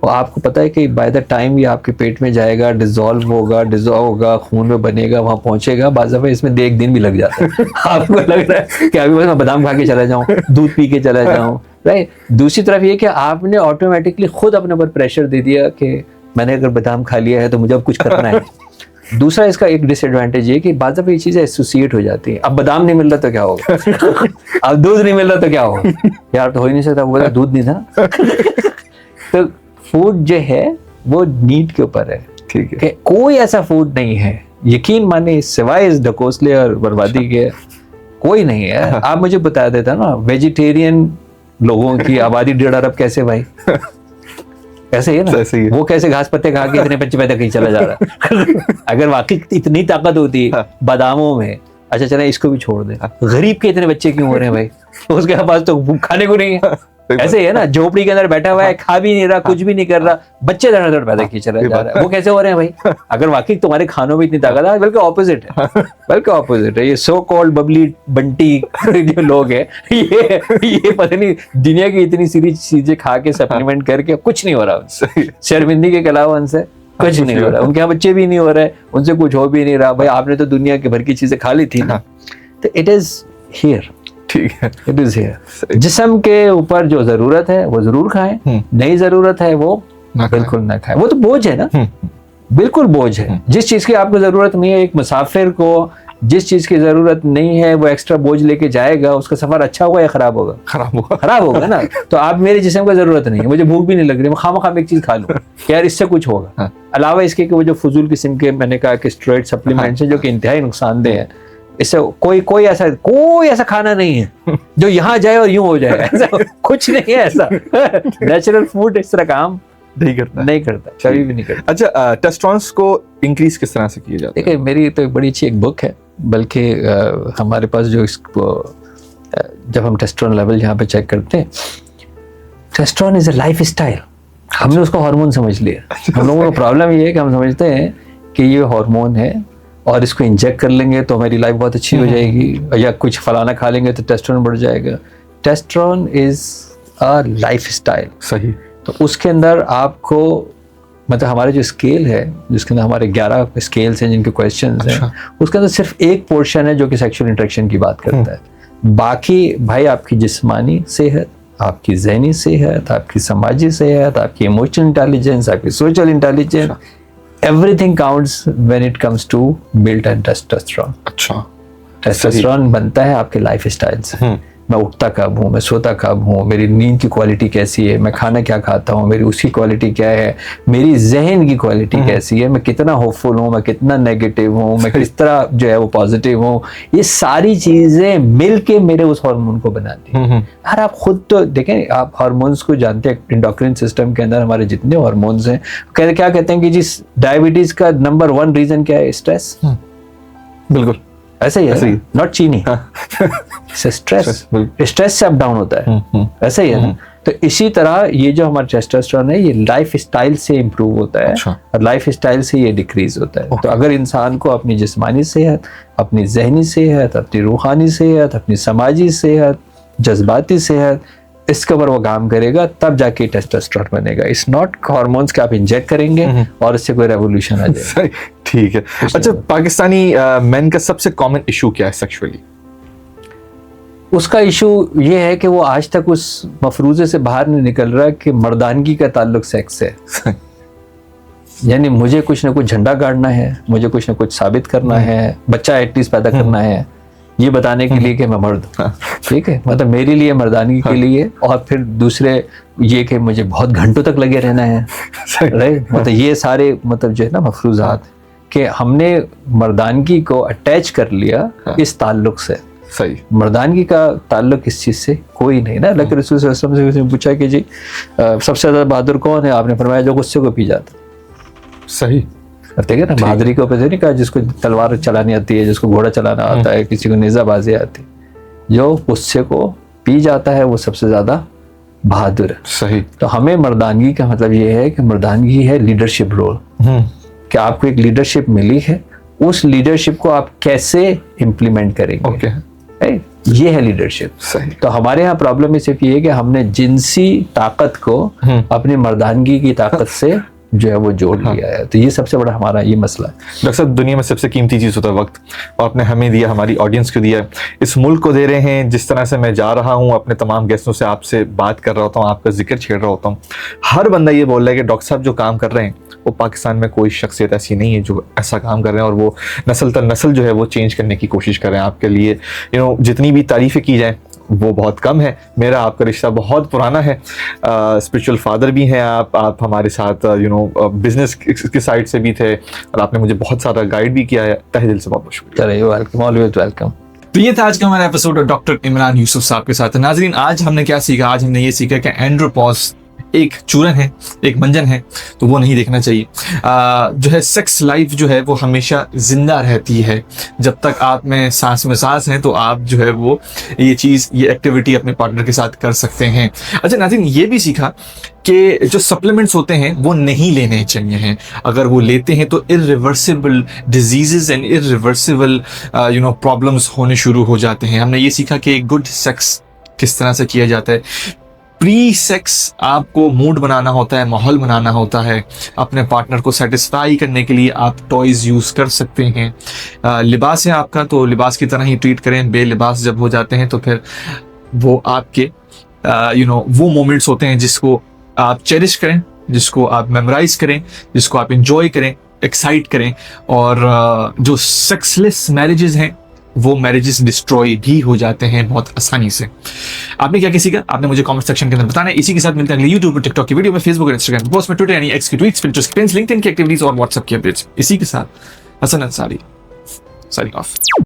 और आपको पता है कि बाय द टाइम ये आपके पेट में जाएगा, डिजॉल्व होगा, खून में बनेगा, वहाँ पहुंचेगा, बाज़ाफ़ इसमें 1 दिन भी लग जाता है। आपको लग रहा है कि अभी बस मैं बादाम खा के चला जाऊँ, दूध पी के चला जाऊँ, राइट। दूसरी तरफ ये कि आपने ऑटोमेटिकली खुद अपने ऊपर प्रेशर दे दिया कि मैंने अगर बादाम खा लिया है तो मुझे अब कुछ करना है। दूसरा इसका एक डिसएडवांटेज ये कि बाद में ये चीजें एसोसिएट हो जाती हैं। अब बादाम नहीं मिल रहा तो क्या होगा, अब दूध नहीं मिल रहा तो क्या होगा, यार तो हो ही नहीं सकता, वो दूध नहीं था। तो फूड जो है वो नीड के ऊपर है, ठीक है। कि कोई ऐसा फूड नहीं है, यकीन माने, सिवाय इस ढकोसले और बर्बादी के कोई नहीं है। आप मुझे बता देता ना, वेजिटेरियन लोगों की आबादी 1.5 अरब कैसे भाई, ऐसे ही है ना, ऐसे ही है। वो कैसे घास पत्ते खा के इतने बच्चे पैदा कहीं चला जा रहा है। अगर वाकई इतनी ताकत होती बादामों में, अच्छा चले इसको भी छोड़ दे, गरीब के इतने बच्चे क्यों हो रहे हैं भाई, उसके पास तो खाने को नहीं है। ऐसे ही है ना, झोपड़ी के अंदर बैठा हुआ है, खा भी नहीं रहा, कुछ भी नहीं कर रहा, बच्चे धड़ाधड़ पैदा किए चला जा रहा है, वो कैसे हो रहे हैं भाई। अगर वाकई तुम्हारे खानों में इतनी ताकत है, बल्कि ऑपोजिट है, बल्कि ऑपोजिट है। ये सो कॉल्ड बबली बंटी जो लोग हैं, ये पता नहीं दुनिया की इतनी सारी चीजें खा के सप्लीमेंट करके कुछ नहीं हो रहा उनसे, शर्मिंदगी के अलावा उनसे कुछ नहीं हो रहा। उनके यहाँ बच्चे भी नहीं हो रहे, उनसे कुछ हो भी नहीं रहा। भाई आपने तो दुनिया के भर की चीजें खा ली थी ना, तो इट इज हियर, ठीक है, इट इज हियर। जिस्म के ऊपर जो जरूरत है वो जरूर खाएं, नहीं जरूरत है वो बिल्कुल ना खाएं। वो तो बोझ है ना, बिल्कुल बोझ है। जिस चीज की आपको जरूरत नहीं है, एक मुसाफिर को जिस चीज की जरूरत नहीं है वो एक्स्ट्रा बोझ लेके जाएगा, उसका सफर अच्छा होगा या खराब होगा, खराब होगा ना। तो आप मेरे जिस्म को जरूरत नहीं है, मुझे भूख भी नहीं लग रही, मैं खामा खाम एक चीज खा लूं, यार इससे कुछ होगा। अलावा इसके कि वो जो फजूल किस्म के मैंने कहा कि स्टेरॉइड सप्लीमेंट्स हैं जो कि इंतहाई नुकसानदेह है, इससे कोई ऐसा खाना नहीं है जो यहाँ जाए और यूं हो जाए, ऐसा कुछ नहीं है। ऐसा नेचुरल फूड इस तरह काम नहीं करता, कभी भी नहीं करता। अच्छा, टेस्टोस्टेरोन को इंक्रीज किस तरह से किया जाता है? देखिए मेरी तो एक बड़ी अच्छी एक बुक है, बल्कि हमारे पास जो जब हम टेस्टोस्टेरोन लेवल यहाँ पे चेक करते हैं, testosterone is a life style. हमने उसको हार्मोन समझ लिया। हम लोगों का प्रॉब्लम ये है कि हम समझते हैं कि ये हार्मोन है और इसको इंजेक्ट कर लेंगे तो हमारी लाइफ बहुत अच्छी हो जाएगी, या कुछ फलाना खा लेंगे तो टेस्टोस्टेरोन बढ़ जाएगा। Testosterone is a life style. सही। तो उसके अंदर आपको, मतलब हमारे जो स्केल है, जिसके अंदर हमारे 11 स्केल्स हैं जिनके क्वेश्चंस हैं, उसके अंदर सिर्फ एक पोर्शन है जो कि सेक्सुअल इंटरेक्शन की बात करता है। बाकी भाई आपकी जिस्मानी सेहत, आपकी ज़हनी सेहत, आपकी समाजी सेहत, आपकी इमोशनल इंटेलिजेंस, आपकी social intelligence, everything counts when it comes to build and testosterone। अच्छा, टेस्टोस्टेरोन बनता है आपके लाइफ स्टाइल से। मैं उठता कब हूँ, मैं सोता कब हूँ, मेरी नींद की क्वालिटी कैसी है, मैं खाना क्या खाता हूँ, मेरी उसकी क्वालिटी क्या है, मेरी जहन की क्वालिटी कैसी है, मैं कितना होपफुल हूँ, मैं कितना नेगेटिव हूँ, मैं किस तरह जो है वो पॉजिटिव हूँ, ये सारी चीजें मिल के मेरे उस हार्मोन को बनाती हैं। यार आप खुद तो देखें, आप हार्मोन्स को जानते हैं, इंडोक्राइन सिस्टम के अंदर हमारे जितने हार्मोन्स हैं, क्या कहते हैं कि जिस डायबिटीज का नंबर 1 रीजन क्या है, स्ट्रेस। बिल्कुल ऐसे ही है, नॉट चीनी, स्ट्रेस से अप डाउन होता है, ऐसे ही है ना। तो इसी तरह ये जो हमारा टेस्टोस्टेरोन है, ये लाइफ स्टाइल से इम्प्रूव होता है। और लाइफ स्टाइल से ये डिक्रीज होता है। तो अगर इंसान को अपनी जिस्मानी सेहत, अपनी जहनी सेहत, अपनी रूहानी सेहत, अपनी समाजी सेहत, जज्बाती सेहत, इसके ऊपर वो काम करेगा, तब जाके टेस्टोस्टेरोन बनेगा। इट्स नॉट हार्मोन्स के आप इंजेक्ट करेंगे और इससे कोई रेवोल्यूशन आ जाए। ठीक है। अच्छा, पाकिस्तानी मेन का सबसे कॉमन इशू क्या है सेक्सुअली? उसका इशू ये है कि वो आज तक उस मफरूजे से बाहर नहीं निकल रहा कि मर्दानगी का ताल्लुक सेक्स से। यानी मुझे कुछ ना कुछ झंडा गाड़ना है, मुझे कुछ ना कुछ साबित करना है, बच्चा एटलीस्ट पैदा करना है, ये बताने के लिए कि मैं मर्द हूँ। ठीक है, मतलब मेरे लिए मर्दानगी के लिए, और फिर दूसरे ये कि मुझे बहुत घंटों तक लगे रहना है, राइट। मतलब ये सारे मतलब जो है ना मफरूजात, कि हमने मर्दानगी को अटैच कर लिया इस ताल्लुक से। सही। मर्दानगी का ताल्लुक इस चीज़ से कोई नहीं ना। अल्लाह के रसूल सल्लल्लाहु अलैहि वसल्लम से किसी ने पूछा कि जी सबसे ज़्यादा बहादुर कौन है? आपने फरमाया जो गुस्से को पी जाता। सही। ठीक है ना। बहादुरी को पता नहीं कहा जिसको तलवार चलानी आती है, जिसको घोड़ा चलाना आता है, किसी को नेज़ाबाजी आती है। जो गुस्से को पी जाता है वो सबसे ज़्यादा बहादुर है। सही। तो हमें मर्दानगी का मतलब ये है कि मर्दानगी है लीडरशिप रोल, कि आपको एक लीडरशिप मिली है, उस लीडरशिप को आप कैसे इम्प्लीमेंट करेंगे। ओके। ये है लीडरशिप। सही। तो हमारे यहाँ प्रॉब्लम ये सिर्फ ये है कि हमने जिनसी ताकत को अपनी मर्दानगी की ताकत से जो है वो जोड़ लिया है। तो ये सबसे बड़ा हमारा ये मसला है। डॉक्टर साहब, दुनिया में सबसे कीमती चीज़ होता है वक्त, और आपने हमें दिया, हमारी ऑडियंस को दिया, इस मुल्क को दे रहे हैं। जिस तरह से मैं जा रहा हूँ अपने तमाम गेस्टों से आपसे बात कर रहा होता हूँ, आपका जिक्र छेड़ रहा होता हूँ, हर बंदा ये बोल रहा है कि डॉक्टर साहब जो काम कर रहे हैं वो पाकिस्तान में कोई शख्सियत ऐसी नहीं है जो ऐसा काम कर रहे हैं, और वो नस्ल दर नस्ल जो है वो चेंज करने की कोशिश कर रहे हैं। आपके लिए जितनी भी तारीफ़ें की जाए वो बहुत कम है। मेरा आपका रिश्ता बहुत पुराना है, स्पिरिचुअल फादर भी हैं आप हमारे साथ बिजनेस की साइड से भी थे, और आपने मुझे बहुत सारा गाइड भी किया है। तहे दिल से बहुत बहुत शुक्रिया। चलिए, वेलकम, ऑलवेज वेलकम। तो ये था आज का हमारा एपिसोड डॉक्टर इमरान यूसुफ साहब के साथ। नाजरीन, आज हमने क्या सीखा? आज हमने ये सीखा कि एंड्रोपॉज एक चूरन है, एक मंजन है, तो वो नहीं देखना चाहिए। जो है सेक्स लाइफ जो है वो हमेशा जिंदा रहती है। जब तक आप में सांस हैं तो आप जो है वो ये एक्टिविटी अपने पार्टनर के साथ कर सकते हैं। अच्छा नाज़रीन, ये भी सीखा कि जो सप्लीमेंट्स होते हैं वो नहीं लेने चाहिए हैं। अगर वो लेते हैं तो irreversible diseases and irreversible problems होने शुरू हो जाते हैं। हमने ये सीखा कि गुड सेक्स किस तरह से किया जाता है। प्री सेक्स आपको मूड बनाना होता है, माहौल बनाना होता है। अपने पार्टनर को सेटिस्फाई करने के लिए आप टॉयज यूज़ कर सकते हैं। लिबास है आपका तो लिबास की तरह ही ट्रीट करें। बेलिबास जब हो जाते हैं तो फिर वो आपके वो मोमेंट्स होते हैं जिसको आप चेरिश करें, जिसको आप मेमोराइज करें, जिसको आप इंजॉय करें, एक्साइट करें। और जो सेक्सलेस मैरिजेस हैं वो मैरिजेस डिस्ट्रॉय भी हो जाते हैं बहुत आसानी से। आपने क्या सीखा? आपने मुझे कमेंट सेक्शन के अंदर बताना है। इसी के साथ मिलते हैं अगले यूट्यूब और टिकटॉक की वीडियो में, फेसबुक और इंस्टाग्राम पोस्ट में, ट्विटर यानी एक्स की ट्वीट्स, फिल्टर्स, लिंक्डइन की एक्टिविटीज और व्हाट्सएप की अपडेट्स। इसी के साथ हसन अंसारी साइनिंग ऑफ।